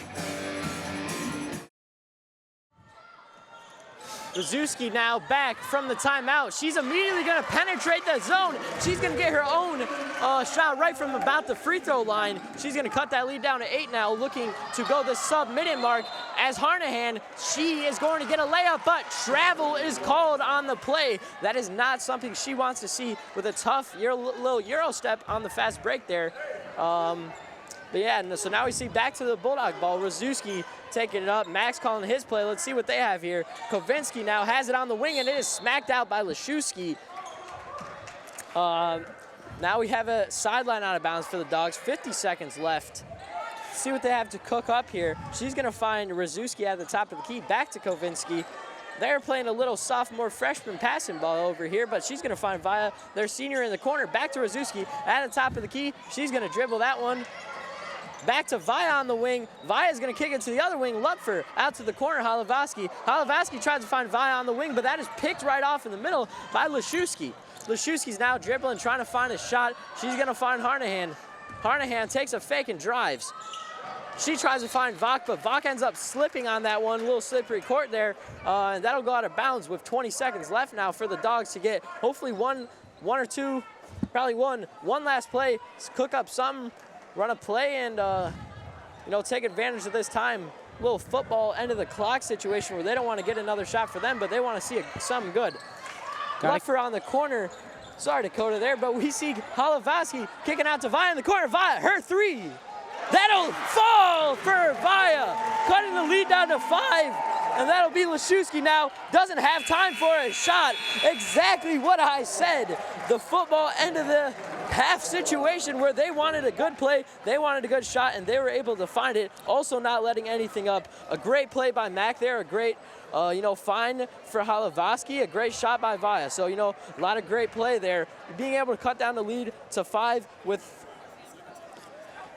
S2: Leszewski now back from the timeout. She's immediately going to penetrate the zone. She's going to get her own shot right from about the free throw line. She's going to cut that lead down to 8 now, looking to go the sub-minute mark. As Harnahan, she is going to get a layup, but travel is called on the play. That is not something she wants to see, with a tough little Euro step on the fast break there. But yeah, so now we see back to the Bulldog ball. Leszewski taking it up. Max calling his play. Let's see what they have here. Kovinski now has it on the wing, and it is smacked out by Leszewski. Now we have a sideline out of bounds for the Dogs. 50 seconds left. Let's see what they have to cook up here. She's going to find Leszewski at the top of the key. Back to Kovinski. They're playing a little sophomore freshman passing ball over here, but she's going to find Vaya, their senior, in the corner. Back to Leszewski at the top of the key. She's going to dribble that one. Back to Vaya on the wing. Vaya's going to kick it to the other wing. Lupfer out to the corner. Holovaski tries to find Vaya on the wing, but that is picked right off in the middle by Leszewski. Leszewski's now dribbling, trying to find a shot. She's going to find Harnahan. Harnahan takes a fake and drives. She tries to find Vok, but Vok ends up slipping on that one. Little slippery court there. And that'll go out of bounds with 20 seconds left now for the Dogs to get hopefully one or two, probably one last play, cook up something, run a play, and take advantage of this time. Little football end of the clock situation where they don't want to get another shot for them, but they want to see something good. Luffer on the corner. Sorry, Dakota, there, but we see Holovaski kicking out to Vaya in the corner. Vaya, her 3. That'll fall for Vaya, cutting the lead down to 5. And that'll be Leszewski now. Doesn't have time for a shot. Exactly what I said. The football end of the half situation where they wanted a good play, they wanted a good shot, and they were able to find it, also not letting anything up. A great play by Mack there, a great find for Halavoski, a great shot by Vaya. So, a lot of great play there. Being able to cut down the lead to 5 with...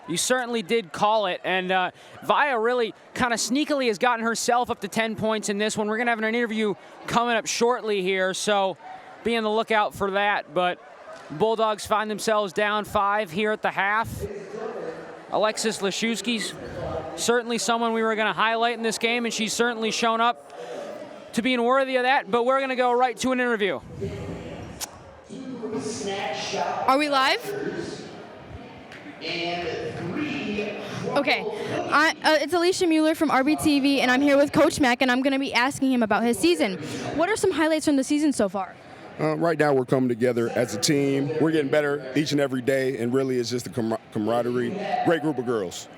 S1: You certainly did call it, and Vaya really kind of sneakily has gotten herself up to 10 points in this one. We're going to have an interview coming up shortly here, so be on the lookout for that. But Bulldogs find themselves down 5 here at the half. Alexis Leszewski's certainly someone we were going to highlight in this game, and she's certainly shown up to being worthy of that, but we're going to go right to an interview.
S4: Are we live? Okay. It's Alicia Mueller from RBTV, and I'm here with Coach Mack, and I'm going to be asking him about his season. What are some highlights from the season so far?
S5: Right now, we're coming together as a team. We're getting better each and every day, and really it's just a camaraderie. Great group of girls.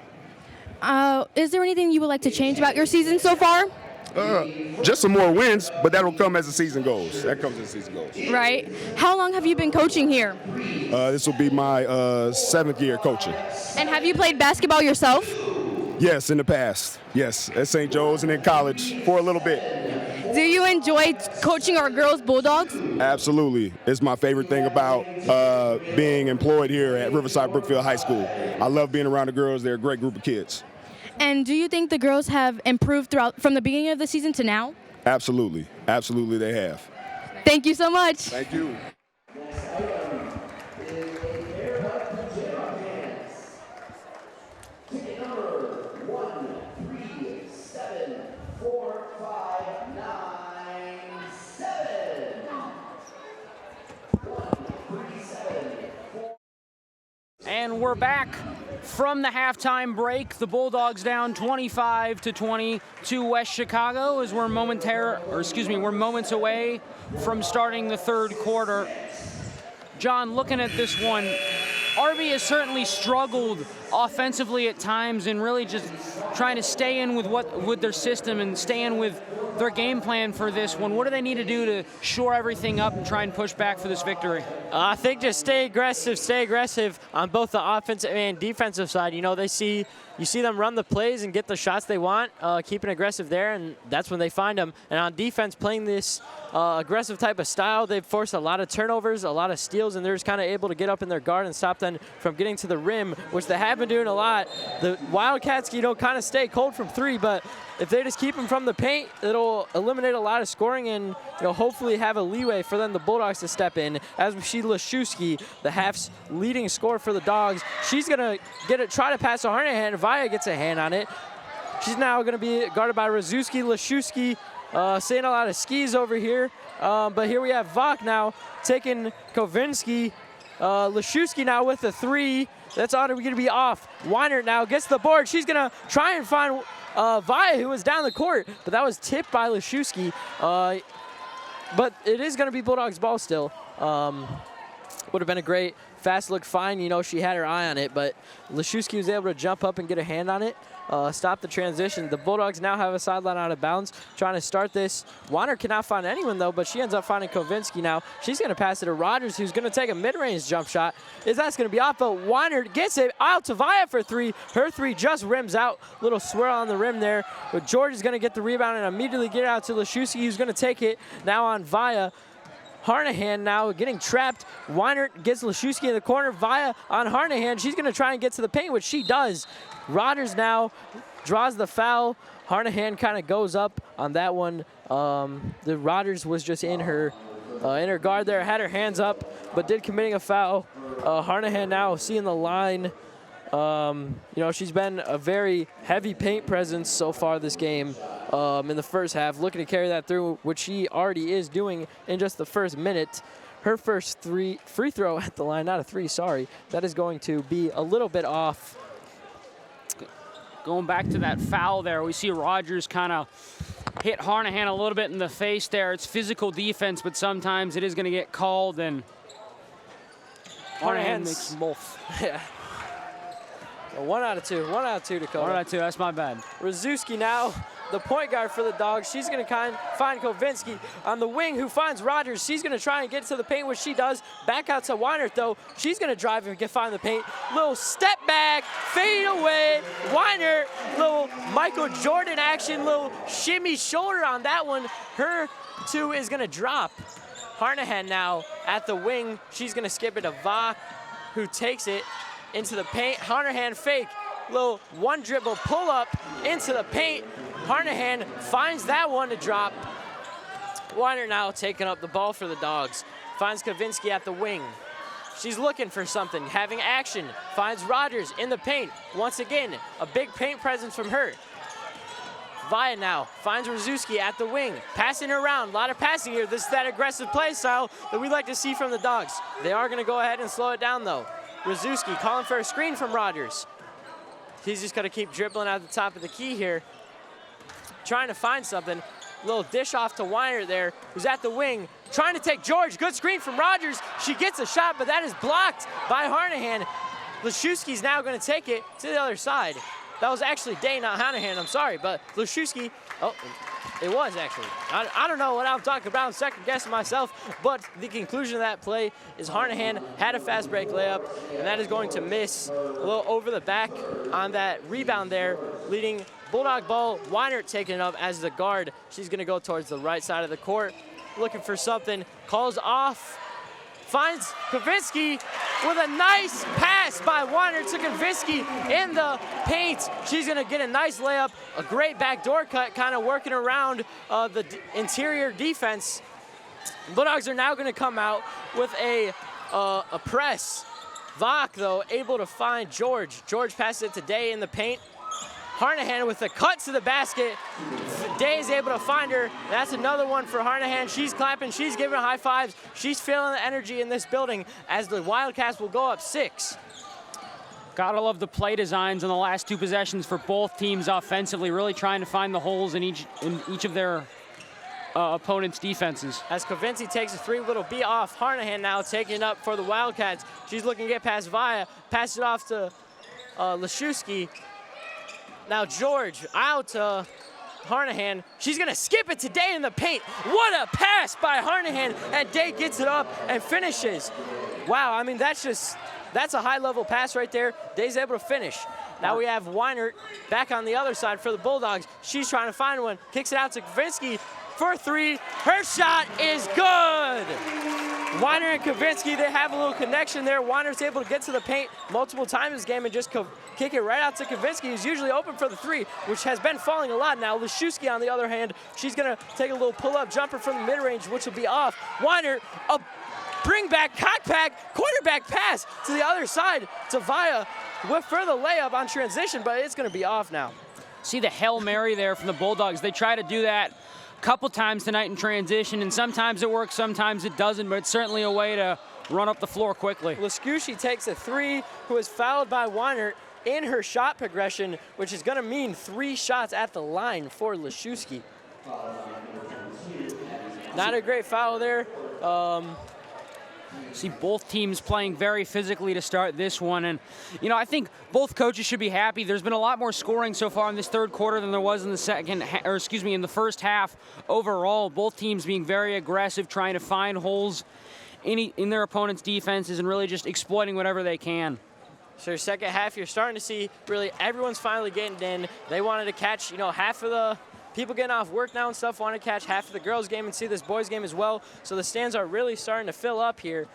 S4: Is there anything you would like to change about your season so far?
S5: Just some more wins, but that'll come as the season goes. That comes as the season goes.
S4: Right. How long have you been coaching here?
S5: This will be my 7th year coaching.
S4: And have you played basketball yourself?
S5: Yes, in the past. Yes, at St. Joe's and in college for a little bit.
S4: Do you enjoy coaching our girls Bulldogs?
S5: Absolutely. It's my favorite thing about being employed here at Riverside Brookfield High School. I love being around the girls. They're a great group of kids.
S4: And do you think the girls have improved from the beginning of the season to now?
S5: Absolutely. Absolutely they have.
S4: Thank you so much.
S5: Thank you.
S3: Ticket number 13745997. 1374.
S1: And we're back from the halftime break. The Bulldogs down 25-20 to West Chicago as we're moments away from starting the third quarter. John, looking at this one, RB has certainly struggled offensively at times and really just trying to stay in with their system and stay in with their game plan for this one. What do they need to do to shore everything up and try and push back for this victory?
S2: I think just stay aggressive on both the offensive and defensive side. You see them run the plays and get the shots they want, keeping aggressive there, and that's when they find them. And on defense, playing this aggressive type of style, they've forced a lot of turnovers, a lot of steals, and they're just kind of able to get up in their guard and stop them from getting to the rim, which they have been doing a lot. The Wildcats, kind of stay cold from 3, but if they just keep them from the paint, it'll eliminate a lot of scoring and hopefully have a leeway for then the Bulldogs to step in. As we see Leszewski, the half's leading scorer for the Dogs, she's going to try to pass to Harnahan. Vaya gets a hand on it. She's now going to be guarded by Razuski. Leszewski saying a lot of skis over here. But here we have Vach now taking Kovinski. Leszewski now with the 3. That's going to be off. Weiner now gets the board. She's going to try and find Vaya, who was down the court, but that was tipped by Leszewski. But it is going to be Bulldogs ball still. Would have been a great fast look find. She had her eye on it, but Leszewski was able to jump up and get a hand on it, stop the transition. The Bulldogs now have a sideline out of bounds, trying to start this. Weiner cannot find anyone, though, but she ends up finding Kovinski now. She's going to pass it to Rogers, who's going to take a mid-range jump shot. That's going to be off, but Weiner gets it out to Vaya for 3. Her 3 just rims out. Little swirl on the rim there. But George is going to get the rebound and immediately get it out to Leszewski, who's going to take it now on Vaya. Harnahan now getting trapped. Weiner gets Leszewski in the corner. Vaya on Harnahan. She's going to try and get to the paint, which she does. Rodgers now draws the foul. Harnahan kind of goes up on that one. The Rodgers was just in her guard there, had her hands up, but did committing a foul. Harnahan now seeing the line. She's been a very heavy paint presence so far this game in the first half, looking to carry that through, which she already is doing in just the first minute. Her first free throw at the line, not a 3, sorry. That is going to be a little bit off.
S1: Going back to that foul there, we see Rogers kind of hit Harnahan a little bit in the face there. It's physical defense, but sometimes it is going to get called, and Harnahan makes both.
S2: Yeah. 1 out of 2. 1 out of 2 to Dakota.
S1: 1 out of 2, that's my bad.
S2: Razuski now the point guard for the Dogs. She's going to find Kovinski on the wing, who finds Rogers. She's going to try and get to the paint, which she does. Back out to Weinert, though. She's going to drive and find the paint. Little step back, fade away. Weinert, little Michael Jordan action, little shimmy shoulder on that one. Her two is going to drop. Harnahan now at the wing. She's going to skip it to Vach, who takes it into the paint. Harnahan fake. Little one dribble pull up into the paint. Harnahan finds that one to drop. Weiner now taking up the ball for the Dogs. Finds Kavinsky at the wing. She's looking for something, having action. Finds Rogers in the paint. Once again, a big paint presence from her. Vaya now finds Rzuski at the wing. Passing her around, a lot of passing here. This is that aggressive play style that we like to see from the Dogs. They are gonna go ahead and slow it down though. Rzuski calling for a screen from Rogers. He's just gonna keep dribbling at the top of the key here. Trying to find something. Little dish off to Weiner there, who's at the wing. Trying to take George, good screen from Rogers. She gets a shot, but that is blocked by Harnahan. Leszewski's now gonna take it to the other side. That was actually Day, not Hanahan, I'm sorry, but Leszewski, oh, it was actually. I don't know what I'm talking about, I'm second guessing myself, but the conclusion of that play is Harnahan had a fast break layup, and that is going to miss a little over the back on that rebound there, leading Bulldog ball. Weiner taking it up as the guard. She's gonna go towards the right side of the court, looking for something, calls off, finds Kavinsky with a nice pass by Weiner to Kavinsky in the paint. She's gonna get a nice layup, a great backdoor cut, kind of working around the interior defense. Bulldogs are now gonna come out with a press. Vach, though, able to find George. George passes it to Day in the paint. Harnahan with a cut to the basket. Day is able to find her. That's another one for Harnahan. She's clapping, she's giving high fives. She's feeling the energy in this building as the Wildcats will go up 6.
S1: Gotta love the play designs on the last two possessions for both teams offensively, really trying to find the holes in each of their opponent's defenses.
S2: As Kavinsky takes a 3, little B off. Harnahan now taking it up for the Wildcats. She's looking to get past Vaya, pass it off to Leszewski. Now George out to Harnahan. She's gonna skip it to Day in the paint. What a pass by Harnahan, and Day gets it up and finishes. Wow, I mean, that's a high-level pass right there. Day's able to finish. Now we have Weiner back on the other side for the Bulldogs. She's trying to find one, kicks it out to Kavinsky for 3. Her shot is good. Weiner and Kavinsky, they have a little connection there. Weiner's able to get to the paint multiple times this game and just kick it right out to Kavinsky, who's usually open for the 3, which has been falling a lot now. Leszewski, on the other hand, she's gonna take a little pull-up jumper from the mid-range, which will be off. Weiner, a bring back, cock pack, quarterback pass to the other side to Vaya with further layup on transition, but it's gonna be off now.
S1: See the Hail Mary there from the Bulldogs. They try to do that a couple times tonight in transition, and sometimes it works, sometimes it doesn't, but it's certainly a way to run up the floor quickly.
S2: Leszewski takes a 3, who is fouled by Weiner in her shot progression, which is gonna mean 3 shots at the line for Leszewski. Not a great foul there.
S1: See both teams playing very physically to start this one, and you know, I think both coaches should be happy. There's been a lot more scoring so far in this third quarter than there was in the in the first half overall. Both teams being very aggressive, trying to find holes in their opponent's defenses and really just exploiting whatever they can.
S2: So second half, you're starting to see really everyone's finally getting in. They wanted to catch, half of the people getting off work now and stuff want to catch half of the girls' game and see this boys' game as well. So the stands are really starting to fill up here,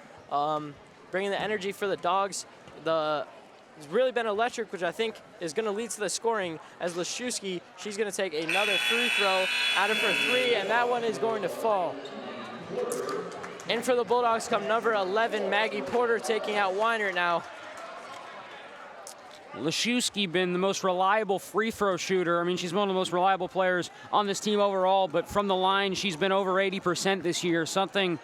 S2: bringing the energy for the Dogs. It's really been electric, which I think is going to lead to the scoring as Leszewski, she's going to take another free throw out of her 3, and that one is going to fall. In for the Bulldogs come number 11, Maggie Porter, taking out Weiner now.
S1: Leszewski been the most reliable free throw shooter. I mean, she's one of the most reliable players on this team overall, but from the line, she's been over 80% this year, something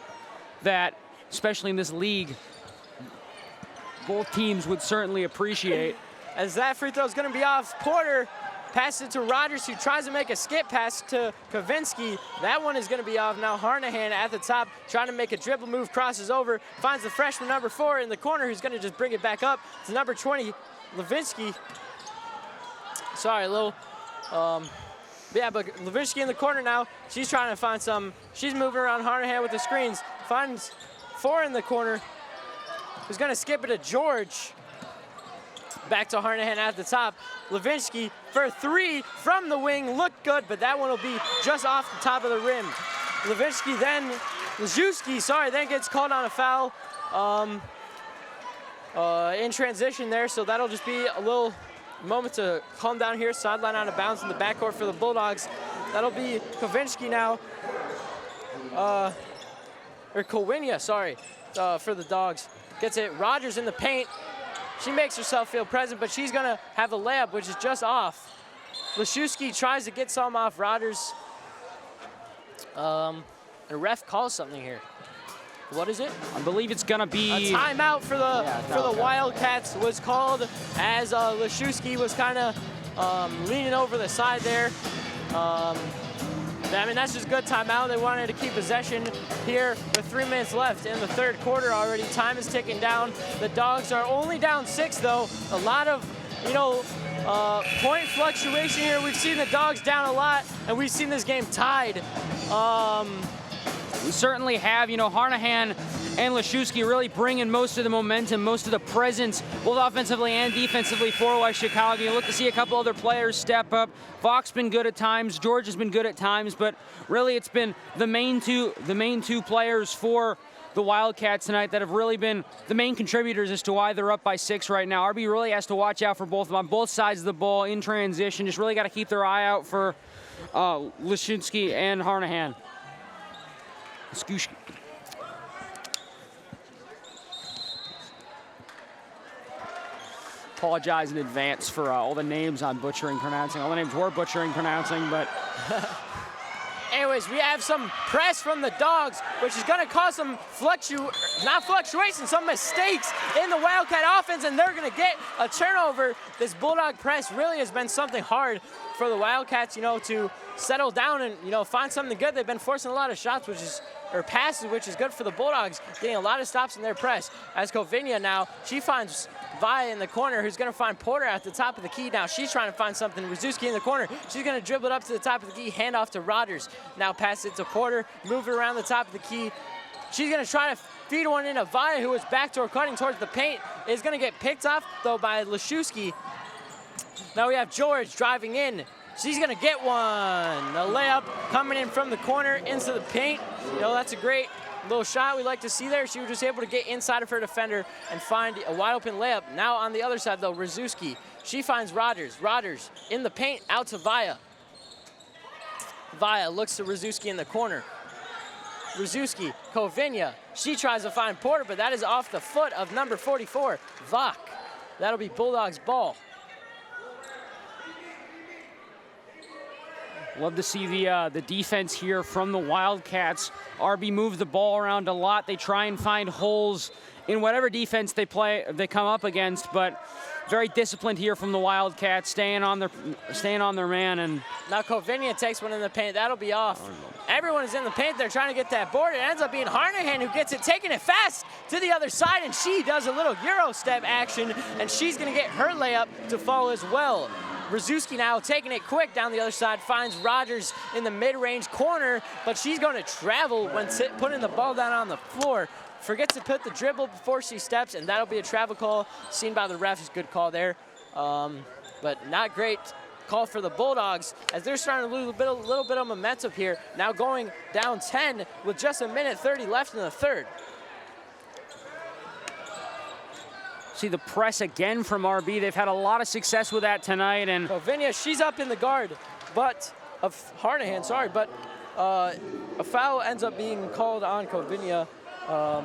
S1: that, especially in this league, both teams would certainly appreciate.
S2: As that free throw is going to be off, Porter passes it to Rogers, who tries to make a skip pass to Kavinsky. That one is going to be off. Now Harnahan at the top, trying to make a dribble move, crosses over, finds the freshman number 4 in the corner, who's going to just bring it back up to number 20, Levinsky. Sorry, a little Yeah, but Levinsky in the corner now. She's trying to find some. She's moving around Harnahan with the screens. Finds 4 in the corner. Who's going to skip it to George. Back to Harnahan at the top. Levinsky for 3 from the wing. Looked good, but that one will be just off the top of the rim. Levinsky then, then gets called on a foul in transition there, so that'll just be a little moment to calm down here. Sideline out of bounds in the backcourt for the Bulldogs. That'll be Kowiński now, or Kowinia, sorry, for the Dogs. Gets it, Rogers in the paint. She makes herself feel present, but she's gonna have a layup, which is just off. Leszewski tries to get some off Rogers. And a ref calls something here. What is it?
S1: I believe it's gonna be
S2: a timeout for the Wildcats was called as Leszewski was kind of leaning over the side there. I mean, that's just good timeout. They wanted to keep possession here with 3 minutes left in the third quarter already. Time is ticking down. The Dogs are only down 6 though. A lot of, point fluctuation here. We've seen the Dogs down a lot, and we've seen this game tied.
S1: We certainly have, Harnahan and Leszewski really bringing most of the momentum, most of the presence, both offensively and defensively for West Chicago. You look to see a couple other players step up. Vaugh's been good at times, George has been good at times, but really it's been the main two players for the Wildcats tonight that have really been the main contributors as to why they're up by 6 right now. RB really has to watch out for both of them on both sides of the ball in transition. Just really got to keep their eye out for Leszewski and Harnahan. Apologize in advance for all the names I'm pronouncing. All the names we're pronouncing, but
S2: anyways, we have some press from the Dogs, which is going to cause some some mistakes in the Wildcat offense, and they're going to get a turnover. This Bulldog press really has been something hard for the Wildcats, to settle down and, find something good. They've been forcing a lot of shots, passes, which is good for the Bulldogs, getting a lot of stops in their press. As Kowinia now, she finds Vaya in the corner, who's going to find Porter at the top of the key. Now she's trying to find something. Rzuski in the corner. She's going to dribble it up to the top of the key, hand off to Rogers. Now pass it to Porter, move it around the top of the key. She's going to try to feed one into Vaya, who is backdoor cutting towards the paint. Is going to get picked off, though, by Leszewski. Now we have George driving in. She's going to get one. A layup coming in from the corner into the paint. That's a great little shot we like to see there. She was just able to get inside of her defender and find a wide open layup. Now on the other side, though, Rzuski. She finds Rogers. Rogers in the paint, out to Vaya. Vaya looks to Rzuski in the corner. Rzuski, Kowinia. She tries to find Porter, but that is off the foot of number 44, Vach. That'll be Bulldogs ball.
S1: Love to see the defense here from the Wildcats. RB move the ball around a lot. They try and find holes in whatever defense they come up against, but very disciplined here from the Wildcats, staying on their man. And
S2: now Kowinia takes one in the paint. That'll be off. Everyone is in the paint. They're trying to get that board. It ends up being Harnahan who gets it, taking it fast to the other side, and she does a little Euro step action, and she's going to get her layup to fall as well. Rzuski now taking it quick down the other side, finds Rogers in the mid-range corner, but she's going to travel when putting the ball down on the floor. Forgets to put the dribble before she steps, and that'll be a travel call seen by the refs. Good call there, but not great call for the Bulldogs as they're starting to lose a little bit of momentum here. Now going down 10 with just 1:30 left in the third.
S1: See the press again from RB. They've had a lot of success with that tonight. And
S2: Kowinia, she's up in the guard, but of Harnahan, sorry, but a foul ends up being called on Kowinia. A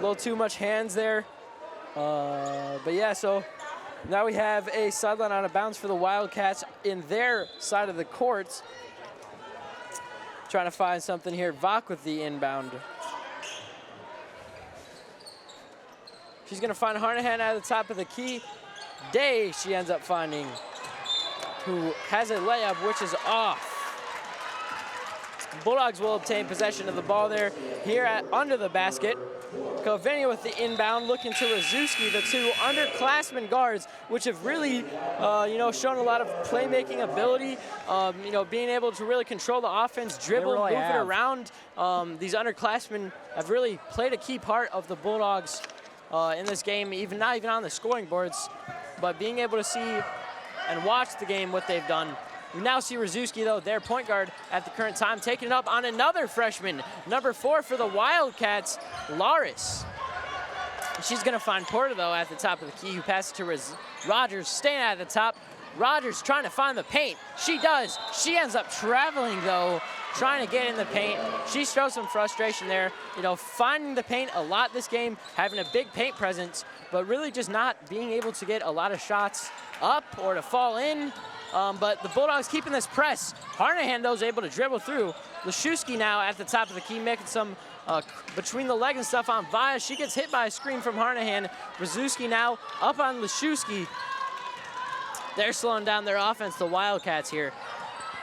S2: little too much hands there. But yeah, so now we have a sideline out of bounds for the Wildcats in their side of the court. Trying to find something here. Vach with the inbound. She's going to find Harnahan at the top of the key. Day she ends up finding, who has a layup, which is off. Bulldogs will obtain possession of the ball there here under the basket. Kovinia with the inbound, looking to Rzuski, the two underclassmen guards, which have really, shown a lot of playmaking ability. Being able to really control the offense, dribble,
S1: really
S2: move it
S1: have.
S2: around. These underclassmen have really played a key part of the Bulldogs in this game, not even on the scoring boards, but being able to see and watch the game, what they've done. We now see Rzuski, though, their point guard at the current time, taking it up on another freshman, number 4 for the Wildcats, Laris. She's going to find Porter, though, at the top of the key, who passes to Rogers, staying at the top. Rogers trying to find the paint. She does. She ends up traveling, though, trying to get in the paint. She shows some frustration there. Finding the paint a lot this game, having a big paint presence, but really just not being able to get a lot of shots up or to fall in. But the Bulldogs keeping this press. Harnahan, though, is able to dribble through. Leszewski now at the top of the key, making some between the leg and stuff on Vaya. She gets hit by a screen from Harnahan. Rzuski now up on Leszewski. They're slowing down their offense, the Wildcats here.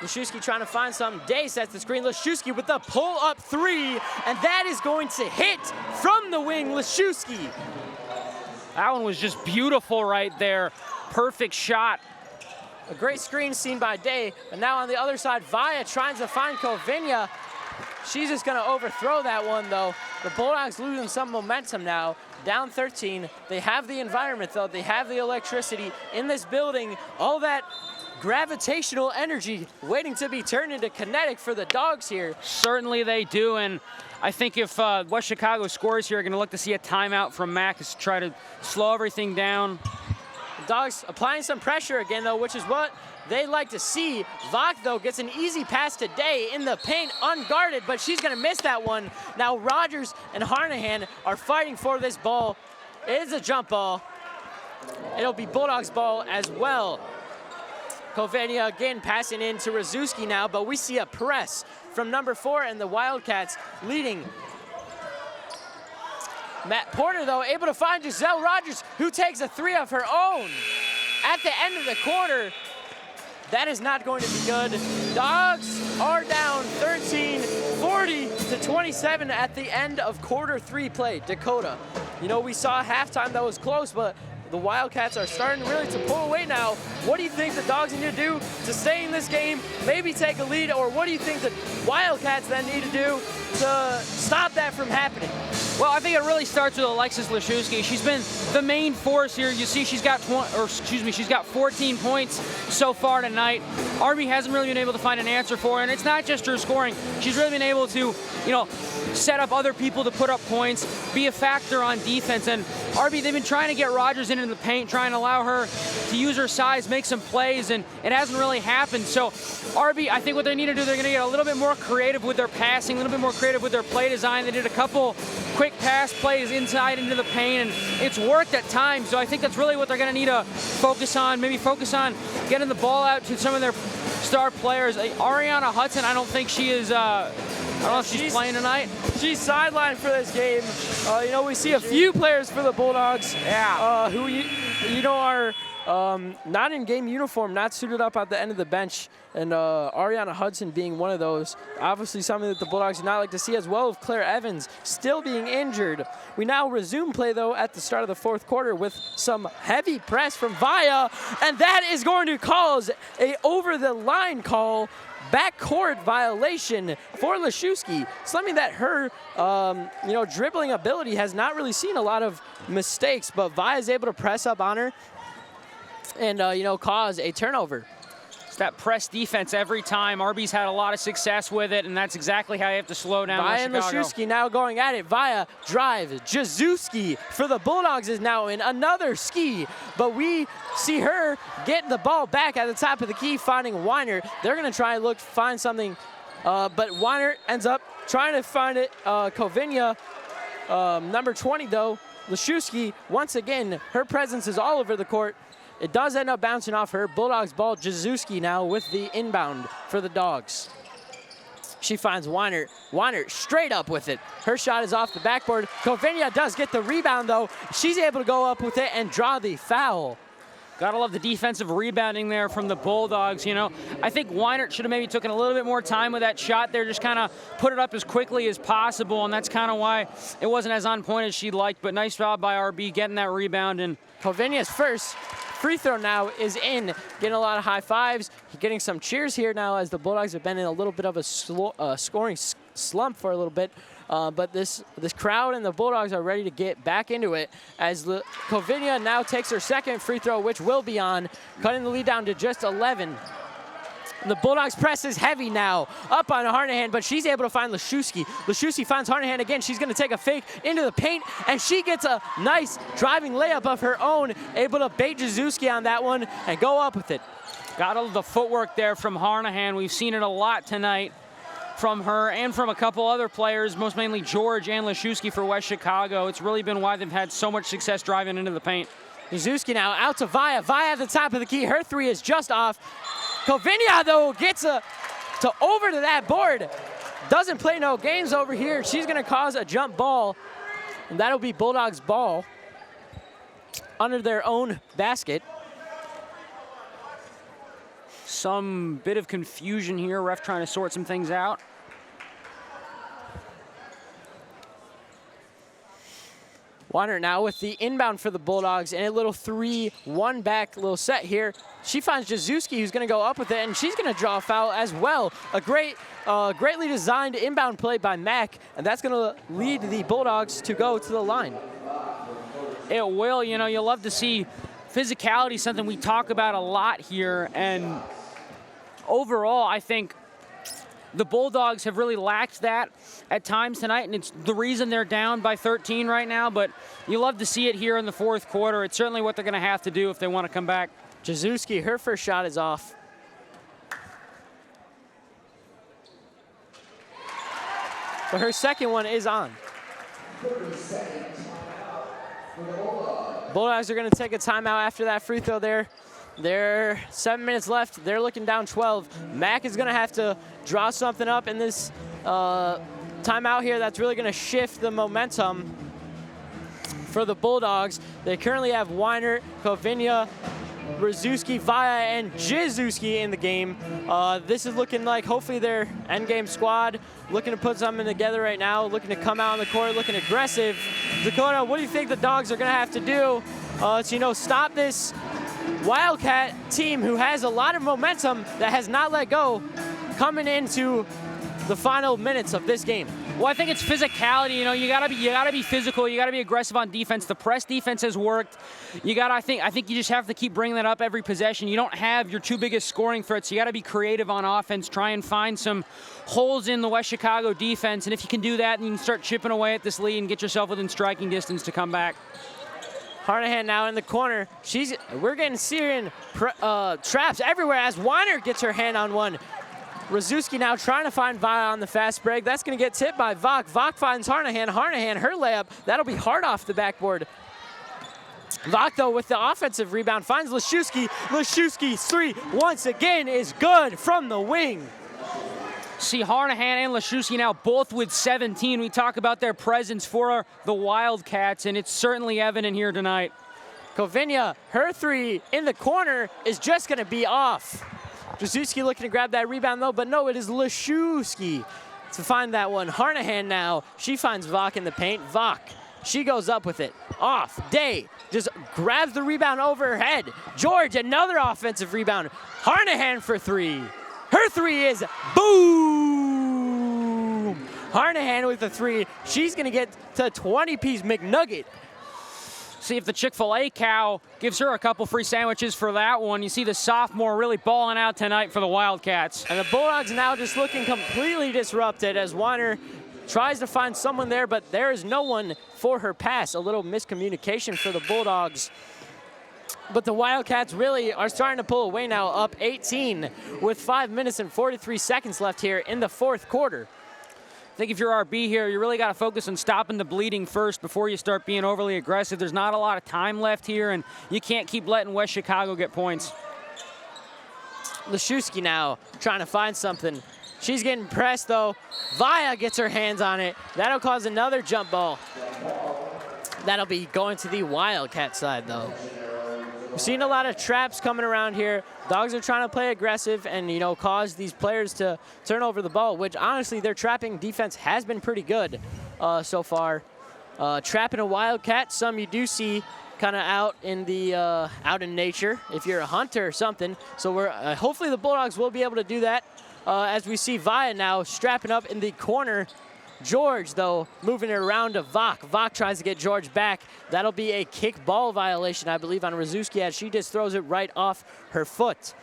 S2: Leszewski trying to find something. Day sets the screen. Leszewski with the pull-up 3, and that is going to hit from the wing, Leszewski.
S1: That one was just beautiful right there. Perfect shot.
S2: A great screen seen by Day, and now on the other side, Vaya trying to find Kovinia. She's just going to overthrow that one, though. The Bulldogs losing some momentum now, down 13. They have the environment, though. They have the electricity in this building. All that gravitational energy waiting to be turned into kinetic for the Dogs here.
S1: Certainly they do, and I think if West Chicago scores here, are going to look to see a timeout from Mac to try to slow everything down.
S2: The Dogs applying some pressure again, though, which is what they like to see. Vach, though, gets an easy pass today in the paint, unguarded, but she's going to miss that one. Now Rogers and Harnahan are fighting for this ball. It is a jump ball. It'll be Bulldogs ball as well. Kovinia again passing in to Rzuski now, but we see a press from number 4 and the Wildcats leading. Matt Porter, though, able to find Giselle Rogers, who takes a 3 of her own at the end of the quarter. That is not going to be good. Dogs are down 13, 40-27 at the end of quarter 3 play. Dakota, we saw halftime that was close, but the Wildcats are starting really to pull away now. What do you think the Dogs need to do to stay in this game, maybe take a lead, or what do you think the Wildcats then need to do to stop that from happening?
S1: Well, I think it really starts with Alexis Leszewski. She's been the main force here. You see she's got 14 points so far tonight. RB hasn't really been able to find an answer for her, and it's not just her scoring. She's really been able to, set up other people to put up points, be a factor on defense. And RB, they've been trying to get Rogers into the paint, trying to allow her to use her size, make some plays, and it hasn't really happened. So RB, I think what they need to do, they're going to get a little bit more creative with their passing, a little bit more creative with their play design. They did a couple quick pass plays inside into the paint, and it's worked at times. So I think that's really what they're going to need to focus on, maybe focus on getting the ball out to some of their star players. Ariana Hudson, I don't think she is, I don't know if she's playing tonight.
S2: She's sidelined for this game. We see a few players for the Bulldogs who are not in game uniform, not suited up at the end of the bench, and Ariana Hudson being one of those. Obviously something that the Bulldogs do not like to see, as well as Claire Evans still being injured. We now resume play, though, at the start of the 4th quarter with some heavy press from Vaya, and that is going to cause a over-the-line call. Backcourt violation for Leszewski. Something that her, dribbling ability has not really seen a lot of mistakes, but Vi is able to press up on her and, cause a turnover.
S1: It's that press defense every time. RB's had a lot of success with it, and that's exactly how you have to slow down
S2: Via and Leszewski now going at it. Via drive. Jazewski for the Bulldogs is now in another ski, but we see her getting the ball back at the top of the key, finding Weiner. They're going to try and find something, but Weiner ends up trying to find it. Kovinia, number 20, though. Leszewski, once again, her presence is all over the court. It does end up bouncing off her. Bulldogs ball. Jazewski now with the inbound for the Dogs. She finds Weiner. Weiner straight up with it. Her shot is off the backboard. Kovinia does get the rebound, though. She's able to go up with it and draw the foul.
S1: Gotta love the defensive rebounding there from the Bulldogs. You know, I think Weinert should have maybe taken a little bit more time with that shot there, just kind of put it up as quickly as possible, and that's kind of why it wasn't as on point as she'd liked. But nice job by RB getting that rebound. And
S2: Kovinia's first free throw now is in, getting a lot of high fives, getting some cheers here now as the Bulldogs have been in a little bit of a scoring slump for a little bit. But this crowd and the Bulldogs are ready to get back into it as Kovinia now takes her second free throw, which will be on, cutting the lead down to just 11. The Bulldogs press is heavy now, up on Harnahan, but she's able to find Leszewski. Leszewski finds Harnahan again. She's going to take a fake into the paint, and she gets a nice driving layup of her own, able to bait Jaszewski on that one and go up with it.
S1: Got all the footwork there from Harnahan. We've seen it a lot tonight from her and from a couple other players, most mainly George and Leszewski for West Chicago. It's really been why they've had so much success driving into the paint.
S2: Jaszewski now out to Vaya. Vaya at the top of the key. Her three is just off. Kovinia, though, gets over to that board. Doesn't play no games over here. She's going to cause a jump ball, and that'll be Bulldogs' ball under their own basket.
S1: Some bit of confusion here. Ref trying to sort some things out.
S2: Weiner now with the inbound for the Bulldogs and a little 3-1 back little set here. She finds Jaszewski, who's going to go up with it, and she's going to draw a foul as well. A greatly designed inbound play by Mack, and that's going to lead the Bulldogs to go to the line.
S1: It will. You know, you love to see physicality, something we talk about a lot here, and overall, I think the Bulldogs have really lacked that at times tonight, and it's the reason they're down by 13 right now, but you love to see it here in the fourth quarter. It's certainly what they're going to have to do if they want to come back.
S2: Jaszewski, her first shot is off. But her second one is on. Bulldogs are going to take a timeout after that free throw there. There are 7 minutes left. They're looking down 12. Mack is going to have to draw something up in this timeout here that's really going to shift the momentum for the Bulldogs. They currently have Weiner, Kovinia, Rzuski, Vaya, and Jaszewski in the game. This is looking like hopefully their endgame squad, looking to put something together right now, looking to come out on the court, looking aggressive. Dakota, what do you think the Dogs are going to have to do to, stop this Wildcat team who has a lot of momentum that has not let go coming into the final minutes of this game?
S1: Well, I think it's physicality. You know, you gotta be physical. You gotta be aggressive on defense. The press defense has worked. I think you just have to keep bringing that up every possession. You don't have your two biggest scoring threats. You gotta be creative on offense. Try and find some holes in the West Chicago defense. And if you can do that, then you can start chipping away at this lead and get yourself within striking distance to come back.
S2: Harnahan now in the corner. We're getting Syrian traps everywhere as Weiner gets her hand on one. Rzuski now trying to find Vaya on the fast break. That's going to get tipped by Vok. Vok finds Harnahan. Harnahan, her layup. That'll be hard off the backboard. Vok, though, with the offensive rebound, finds Leszewski. Leszewski's three, once again, is good from the wing.
S1: See Harnahan and Leszewski now both with 17. We talk about their presence for the Wildcats, and it's certainly evident here tonight.
S2: Kovinia, her three in the corner is just going to be off. Jaszewski looking to grab that rebound, though, but no, it is Leszewski to find that one. Harnahan now, she finds Vok in the paint. Vok, she goes up with it. Off. Day just grabs the rebound over her head. George, another offensive rebound. Harnahan for three. Her three is boom! Harnahan with the three. She's going to get to 20-piece McNugget.
S1: See if the Chick-fil-A cow gives her a couple free sandwiches for that one. You see the sophomore really balling out tonight for the Wildcats.
S2: And the Bulldogs now just looking completely disrupted as Weiner tries to find someone there, but there is no one for her pass. A little miscommunication for the Bulldogs. But the Wildcats really are starting to pull away now, up 18 with 5 minutes and 43 seconds left here in the fourth quarter.
S1: I think if you're RB here, you really got to focus on stopping the bleeding first before you start being overly aggressive. There's not a lot of time left here, and you can't keep letting West Chicago get points.
S2: Leszewski now trying to find something. She's getting pressed, though. Vaya gets her hands on it. That'll cause another jump ball. That'll be going to the Wildcat side, though. We've seen a lot of traps coming around here. Dogs are trying to play aggressive and, you know, cause these players to turn over the ball, which honestly their trapping defense has been pretty good so far. Trapping a Wildcat, some you do see kind of out in nature if you're a hunter or something. So we're hopefully the Bulldogs will be able to do that as we see Vaya now strapping up in the corner. George, though, moving it around to Vok. Vok tries to get George back. That'll be a kick ball violation, I believe, on Rzuski as she just throws it right off her foot.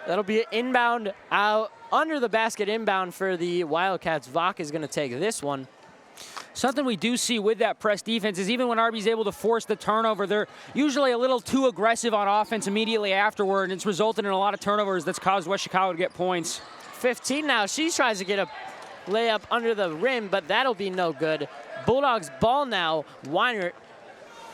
S2: That'll be an inbound out under the basket inbound for the Wildcats. Vok is going to take this one.
S1: Something we do see with that press defense is even when RB's able to force the turnover, they're usually a little too aggressive on offense immediately afterward, and it's resulted in a lot of turnovers that's caused West Chicago to get points.
S2: 15 now. She tries to get a layup under the rim, but that'll be no good. Bulldogs ball now. Weiner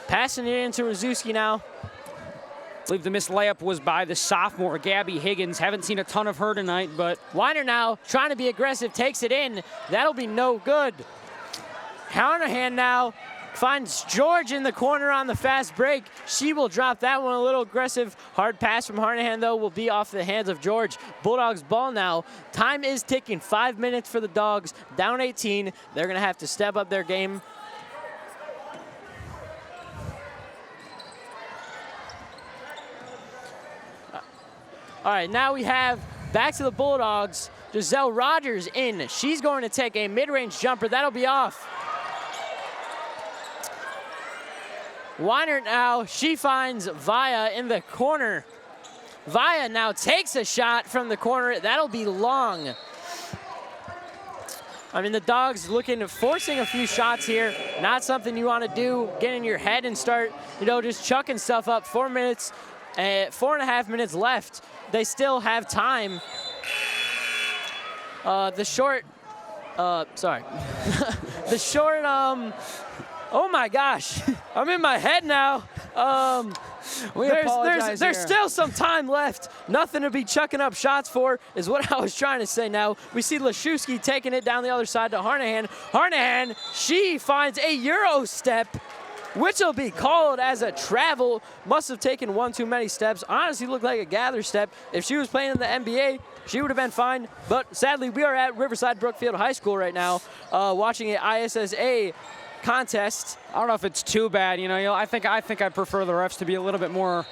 S2: passing it into Rzuski now.
S1: I believe the missed layup was by the sophomore, Gabby Higgins. Haven't seen a ton of her tonight, but
S2: Weiner now trying to be aggressive, takes it in. That'll be no good. Hanahan now finds George in the corner on the fast break. She will drop that one a little aggressive. Hard pass from Hanahan, though, will be off the hands of George. Bulldogs ball now. Time is ticking. 5 minutes for the Dogs. Down 18. They're going to have to step up their game. All right, now we have back to the Bulldogs. Giselle Rogers in. She's going to take a mid-range jumper. That'll be off. Weiner now, she finds Vaya in the corner. Vaya now takes a shot from the corner. That'll be long. I mean, the Dogs forcing a few shots here. Not something you want to do. Get in your head and start, you know, just chucking stuff up. 4 minutes, 4.5 minutes left. They still have time. The short, oh my gosh, I'm in my head now. There's still some time left. Nothing to be chucking up shots for is what I was trying to say now. We see Leszewski taking it down the other side to Hanahan. Hanahan, she finds a Euro step, which will be called as a travel. Must have taken one too many steps. Honestly, looked like a gather step. If she was playing in the NBA, she would have been fine. But sadly, we are at Riverside Brookfield High School right now, watching an ISSA contest.
S1: I don't know if it's too bad. You know, I think I prefer the refs to be a little bit more,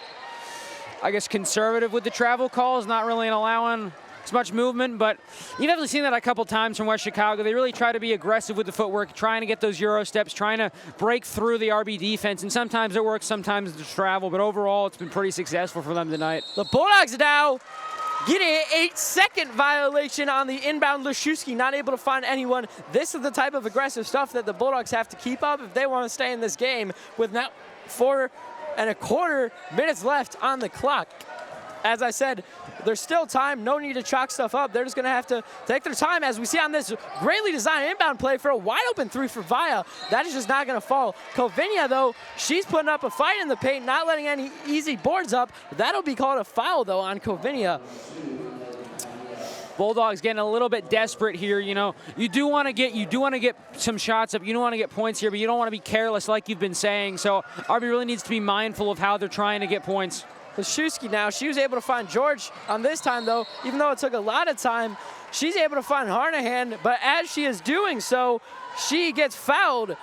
S1: I guess, conservative with the travel calls, not really allowing as much movement. But you've definitely seen that a couple times from West Chicago. They really try to be aggressive with the footwork, trying to get those Euro steps, trying to break through the RB defense. And sometimes it works, sometimes it's travel. But overall, it's been pretty successful for them tonight.
S2: The Bulldogs now getting an 8-second violation on the inbound. Leszewski not able to find anyone. This is the type of aggressive stuff that the Bulldogs have to keep up if they want to stay in this game with now 4.25 minutes left on the clock. As I said, there's still time. No need to chalk stuff up. They're just going to have to take their time, as we see on this greatly designed inbound play for a wide open three for Vaya. That is just not going to fall. Kovinia, though, she's putting up a fight in the paint, not letting any easy boards up. That'll be called a foul, though, on Kovinia.
S1: Bulldogs getting a little bit desperate here. You know, you do want to get some shots up. You don't want to get points here, but you don't want to be careless like you've been saying. So RB really needs to be mindful of how they're trying to get points.
S2: Leszewski now, she was able to find George on this time, though. Even though it took a lot of time, she's able to find Hanahan, but as she is doing so, she gets fouled.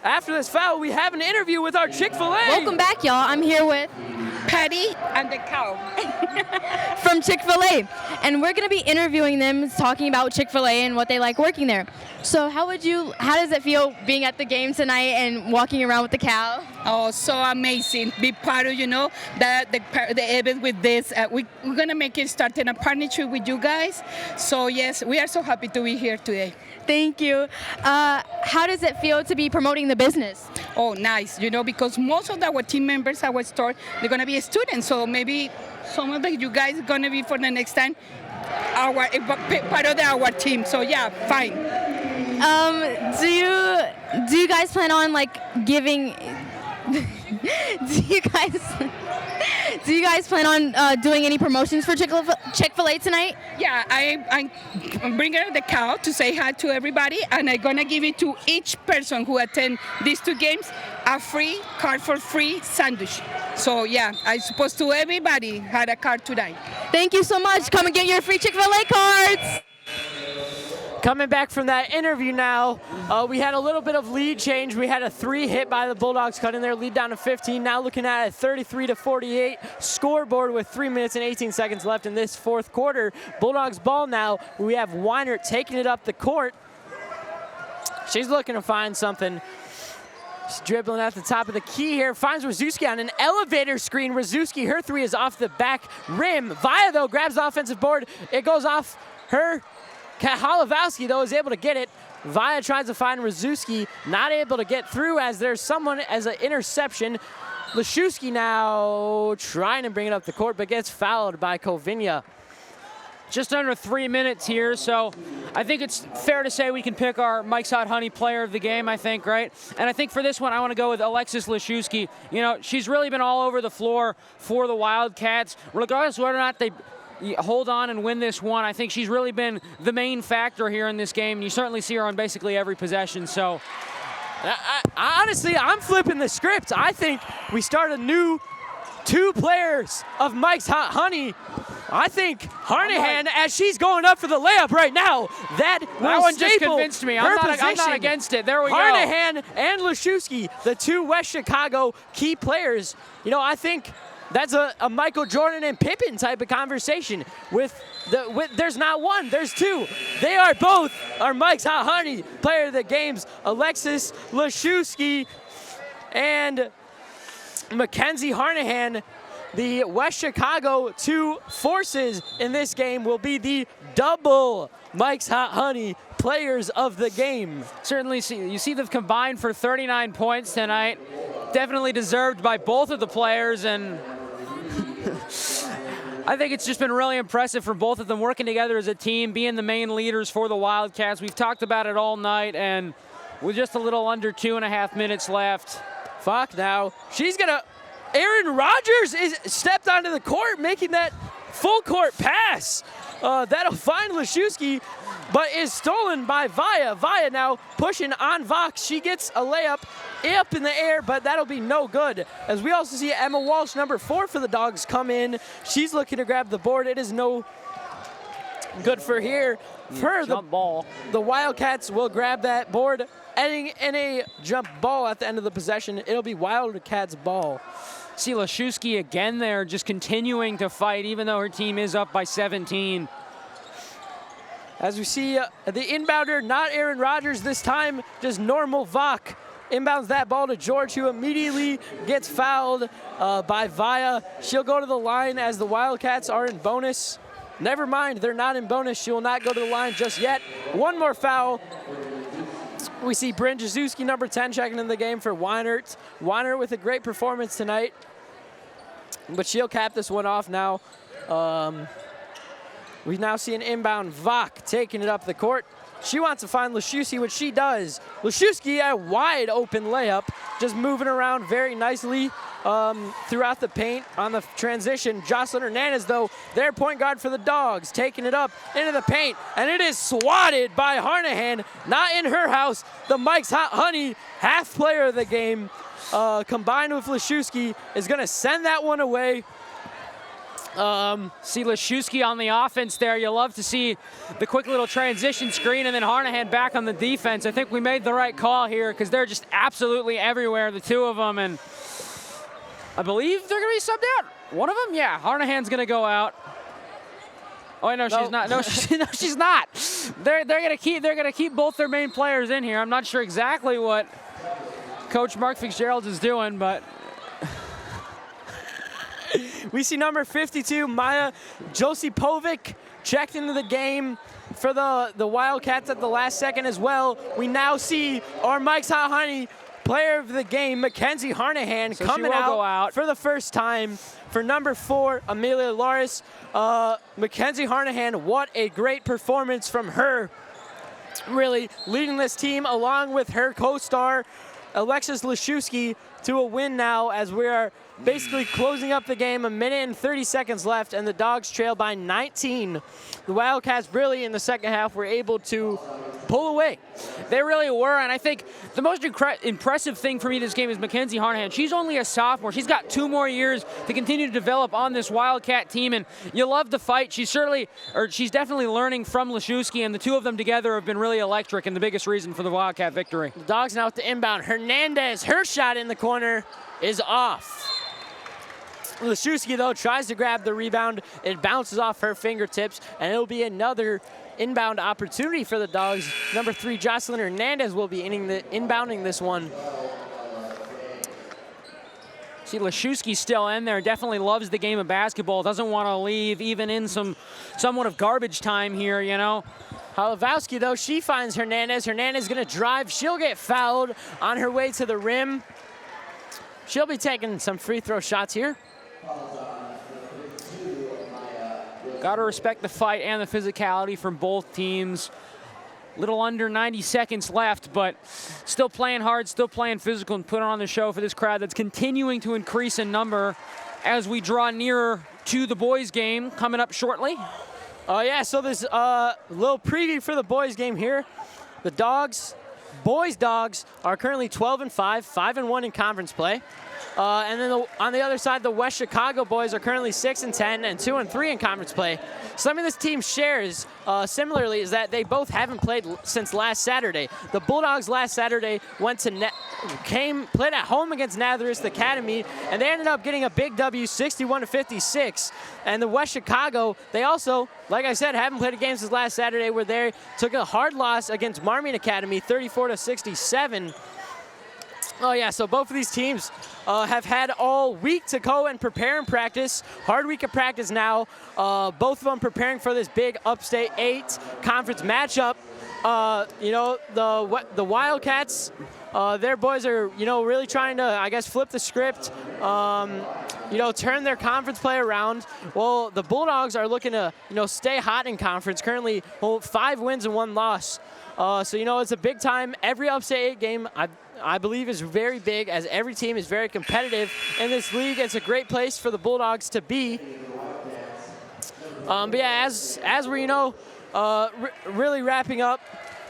S2: After this foul, we have an interview with our Chick-fil-A.
S4: Welcome back, y'all. I'm here with
S6: Patty and the cow.
S4: from Chick-fil-A, and we're going to be interviewing them, talking about Chick-fil-A and what they like working there. So how does it feel being at the game tonight and walking around with the cow?
S6: Oh, so amazing. Be part of, the event with this. We're going to make it start in a partnership with you guys. So yes, we are so happy to be here today.
S4: Thank you. How does it feel to be promoting the business?
S6: Oh, nice. Because most of our team members at our store, they're going to be students. So maybe some of you guys are going to be for the next time part of our team. So yeah, fine.
S4: Do you guys plan on giving? Do you guys plan on doing any promotions for Chick-fil-A tonight?
S6: Yeah, I'm bringing the cow to say hi to everybody, and I'm gonna give it to each person who attend these two games a free card for free sandwich. So yeah, I supposed to everybody had a card tonight.
S4: Thank you so much. Come and get your free Chick-fil-A cards.
S2: Coming back from that interview now, we had a little bit of lead change. We had a 3 hit by the Bulldogs, cutting their lead down to 15. Now looking at a 33-48 scoreboard with 3 minutes and 18 seconds left in this fourth quarter. Bulldogs ball now. We have Weiner taking it up the court. She's looking to find something. She's dribbling at the top of the key here. Finds Rzuski on an elevator screen. Rzuski, her 3 is off the back rim. Vaya, though, grabs the offensive board. It goes off her. Halovowski, though, is able to get it. Vaya tries to find Rzuski, not able to get through as there's someone as an interception. Leszewski now trying to bring it up the court, but gets fouled by Kovinia.
S1: Just under 3 minutes here, so I think it's fair to say we can pick our Mike's Hot Honey player of the game, I think, right? And I think for this one, I want to go with Alexis Leszewski. You know, she's really been all over the floor for the Wildcats, regardless of whether or not they hold on and win this one. I think she's really been the main factor here in this game. You certainly see her on basically every possession, so.
S2: Honestly, I'm flipping the script. I think we start a new 2 players of Mike's Hot Honey. I think Harnahan, as she's going up for the layup right now, that
S1: one just convinced me. I'm not against it. There we go.
S2: Harnahan and Leszewski, the 2 West Chicago key players. You know, I think that's a Michael Jordan and Pippen type of conversation. There's not one, there's 2. They are both our Mike's Hot Honey player of the games. Alexis Leszewski and Mackenzie Harnahan. The West Chicago 2 forces in this game will be the double Mike's Hot Honey players of the game.
S1: Certainly, you see they've combined for 39 points tonight. Definitely deserved by both of the players, and I think it's just been really impressive for both of them working together as a team, being the main leaders for the Wildcats. We've talked about it all night, and with just a little under 2.5 minutes left.
S2: Fuck now. She's gonna. Aaron Rodgers is stepped onto the court, making that full court pass. That'll find Leszewski, but is stolen by Vaya. Vaya now pushing on Vox. She gets a layup up in the air, but that'll be no good. As we also see Emma Walsh, number 4 for the Dogs, come in. She's looking to grab the board. It is no good for here. For
S1: jump ball.
S2: The Wildcats will grab that board, ending in a jump ball at the end of the possession. It'll be Wildcats ball.
S1: See Leszewski again there, just continuing to fight, even though her team is up by 17.
S2: As we see the inbounder, not Aaron Rodgers this time, just normal Vok. Inbounds that ball to George, who immediately gets fouled by Vaya. She'll go to the line as the Wildcats are in bonus. Never mind, they're not in bonus. She will not go to the line just yet. One more foul. We see Bryn Jaszewski, number 10, checking in the game for Weinert. Weinert with a great performance tonight, but she'll cap this one off now. We now see an inbound Vok taking it up the court. She wants to find Leszewski, which she does. Leszewski, a wide open layup, just moving around very nicely throughout the paint on the transition. Jocelyn Hernandez, though, their point guard for the Dogs, taking it up into the paint, and it is swatted by Harnahan. Not in her house. The Mike's Hot Honey half player of the game, combined with Leszewski, is going to send that one away.
S1: See Leszewski on the offense there. You love to see the quick little transition screen, and then Harnahan back on the defense. I think we made the right call here because they're just absolutely everywhere, the 2 of them, and I believe they're going to be subbed out. One of them? Yeah, Harnahan's going to go out. Oh, no, she's not. No, she's not. They're going to keep both their main players in here. I'm not sure exactly what Coach Mark Fitzgerald is doing, but
S2: we see number 52, Maya Josipovic, checked into the game for the Wildcats at the last second as well. We now see our Mike's Hot Honey player of the game, Mackenzie Harnahan, coming out for the first time for number 4, Amelia Laris. Mackenzie Harnahan, what a great performance from her. Really leading this team along with her co-star, Alexis Leszewski, to a win now as we are basically closing up the game, 1 minute and 30 seconds left, and the Dogs trail by 19. The Wildcats really in the second half were able to pull away.
S1: They really were, and I think the most impressive thing for me this game is Mackenzie Harnahan. She's only a sophomore. She's got 2 more years to continue to develop on this Wildcat team, and you love the fight. She's definitely learning from Leszewski, and the two of them together have been really electric and the biggest reason for the Wildcat victory.
S2: The Dogs now with the inbound. Hernandez, her shot in the corner is off. Leszewski, though, tries to grab the rebound. It bounces off her fingertips, and it'll be another inbound opportunity for the Dogs. Number 3, Jocelyn Hernandez will be inbounding this one.
S1: See, Leszewski still in there, definitely loves the game of basketball, doesn't want to leave even in somewhat of garbage time here, you know.
S2: Holowowski, though, she finds Hernandez. Hernandez going to drive. She'll get fouled on her way to the rim. She'll be taking some free throw shots here.
S1: Got to respect the fight and the physicality from both teams. Little under 90 seconds left, but still playing hard, still playing physical, and putting on the show for this crowd that's continuing to increase in number as we draw nearer to the boys' game coming up shortly.
S2: Oh, yeah, so there's a little preview for the boys' game here. The boys' Dogs are currently 12-5, 5-1 in conference play. And then on the other side, the West Chicago boys are currently 6-10 and 2-3 in conference play. Something this team shares similarly is that they both haven't played since last Saturday. The Bulldogs last Saturday played at home against Nazareth Academy, and they ended up getting a big W, 61-56. And the West Chicago, they also, like I said, haven't played a game since last Saturday, where they took a hard loss against Marmion Academy, 34-67. Oh, yeah, so both of these teams have had all week to go and prepare and practice. Hard week of practice now. Both of them preparing for this big Upstate 8 conference matchup. You know, the Wildcats, their boys are, you know, really trying to, I guess, flip the script, you know, turn their conference play around. Well, the Bulldogs are looking to, you know, stay hot in conference, currently 5 wins and 1 loss. So, you know, it's a big time. Every Upstate 8 game, I believe, is very big, as every team is very competitive in this league. It's a great place for the Bulldogs to be. But yeah, as we're, you know, really wrapping up,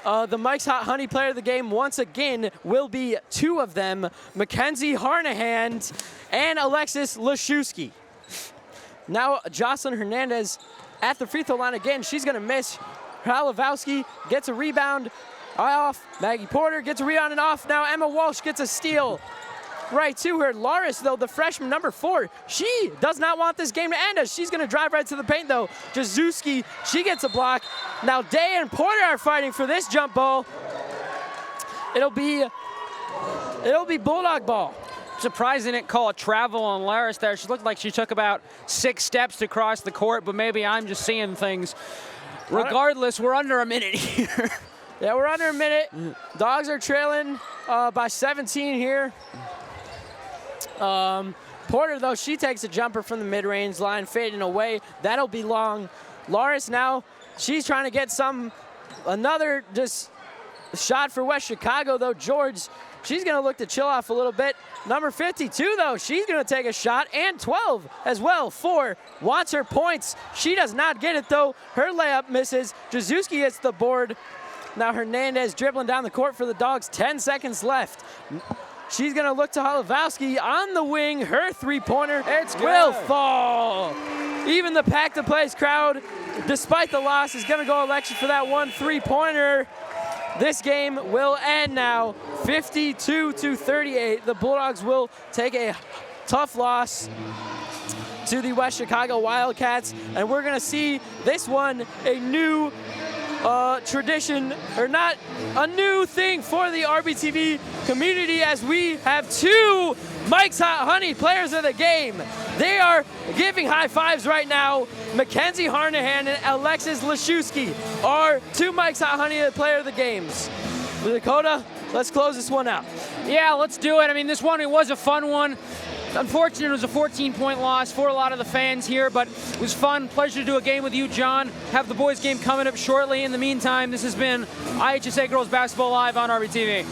S2: the Mike's Hot Honey player of the game once again will be 2 of them, Mackenzie Harnahan and Alexis Leszewski. Now Jocelyn Hernandez at the free throw line again. She's going to miss. Holowowski gets a rebound off. Maggie Porter gets a rebound and off. Now Emma Walsh gets a steal right to her. Loris, though, the freshman, number 4, she does not want this game to end, as she's going to drive right to the paint, though. Jazuski, she gets a block. Now Day and Porter are fighting for this jump ball. It'll be Bulldog ball.
S1: Surprising it call a travel on Laris there. She looked like she took about 6 steps to cross the court, but maybe I'm just seeing things. Regardless, we're under a minute here.
S2: Yeah, we're under a minute. Dogs are trailing by 17 here. Porter, though, she takes a jumper from the mid-range line, fading away. That'll be long. Loris now, she's trying to get another just shot for West Chicago, though. George, she's going to look to chill off a little bit. Number 52, though, she's going to take a shot, and 12 as well. 4 wants her points. She does not get it, though. Her layup misses. Jazuski gets the board. Now Hernandez dribbling down the court for the Dogs. 10 seconds left. She's going to look to Holowowski on the wing. Her three-pointer will fall. Even the packed-to-place crowd, despite the loss, is going to go election for that one three-pointer. This game will end now, 52-38. The Bulldogs will take a tough loss to the West Chicago Wildcats, and we're going to see this one a new tradition, or not a new thing for the RBTV community, as we have 2 Mike's Hot Honey players of the game. They are giving high fives right now. Mackenzie Harnahan and Alexis Leszewski are 2 Mike's Hot Honey player of the games. Dakota, let's close this one out.
S1: Yeah, let's do it. I mean, this one, it was a fun one. Unfortunately, it was a 14-point loss for a lot of the fans here, but it was fun. Pleasure to do a game with you, John. Have the boys game coming up shortly. In the meantime, this has been IHSA Girls Basketball Live on RBTV.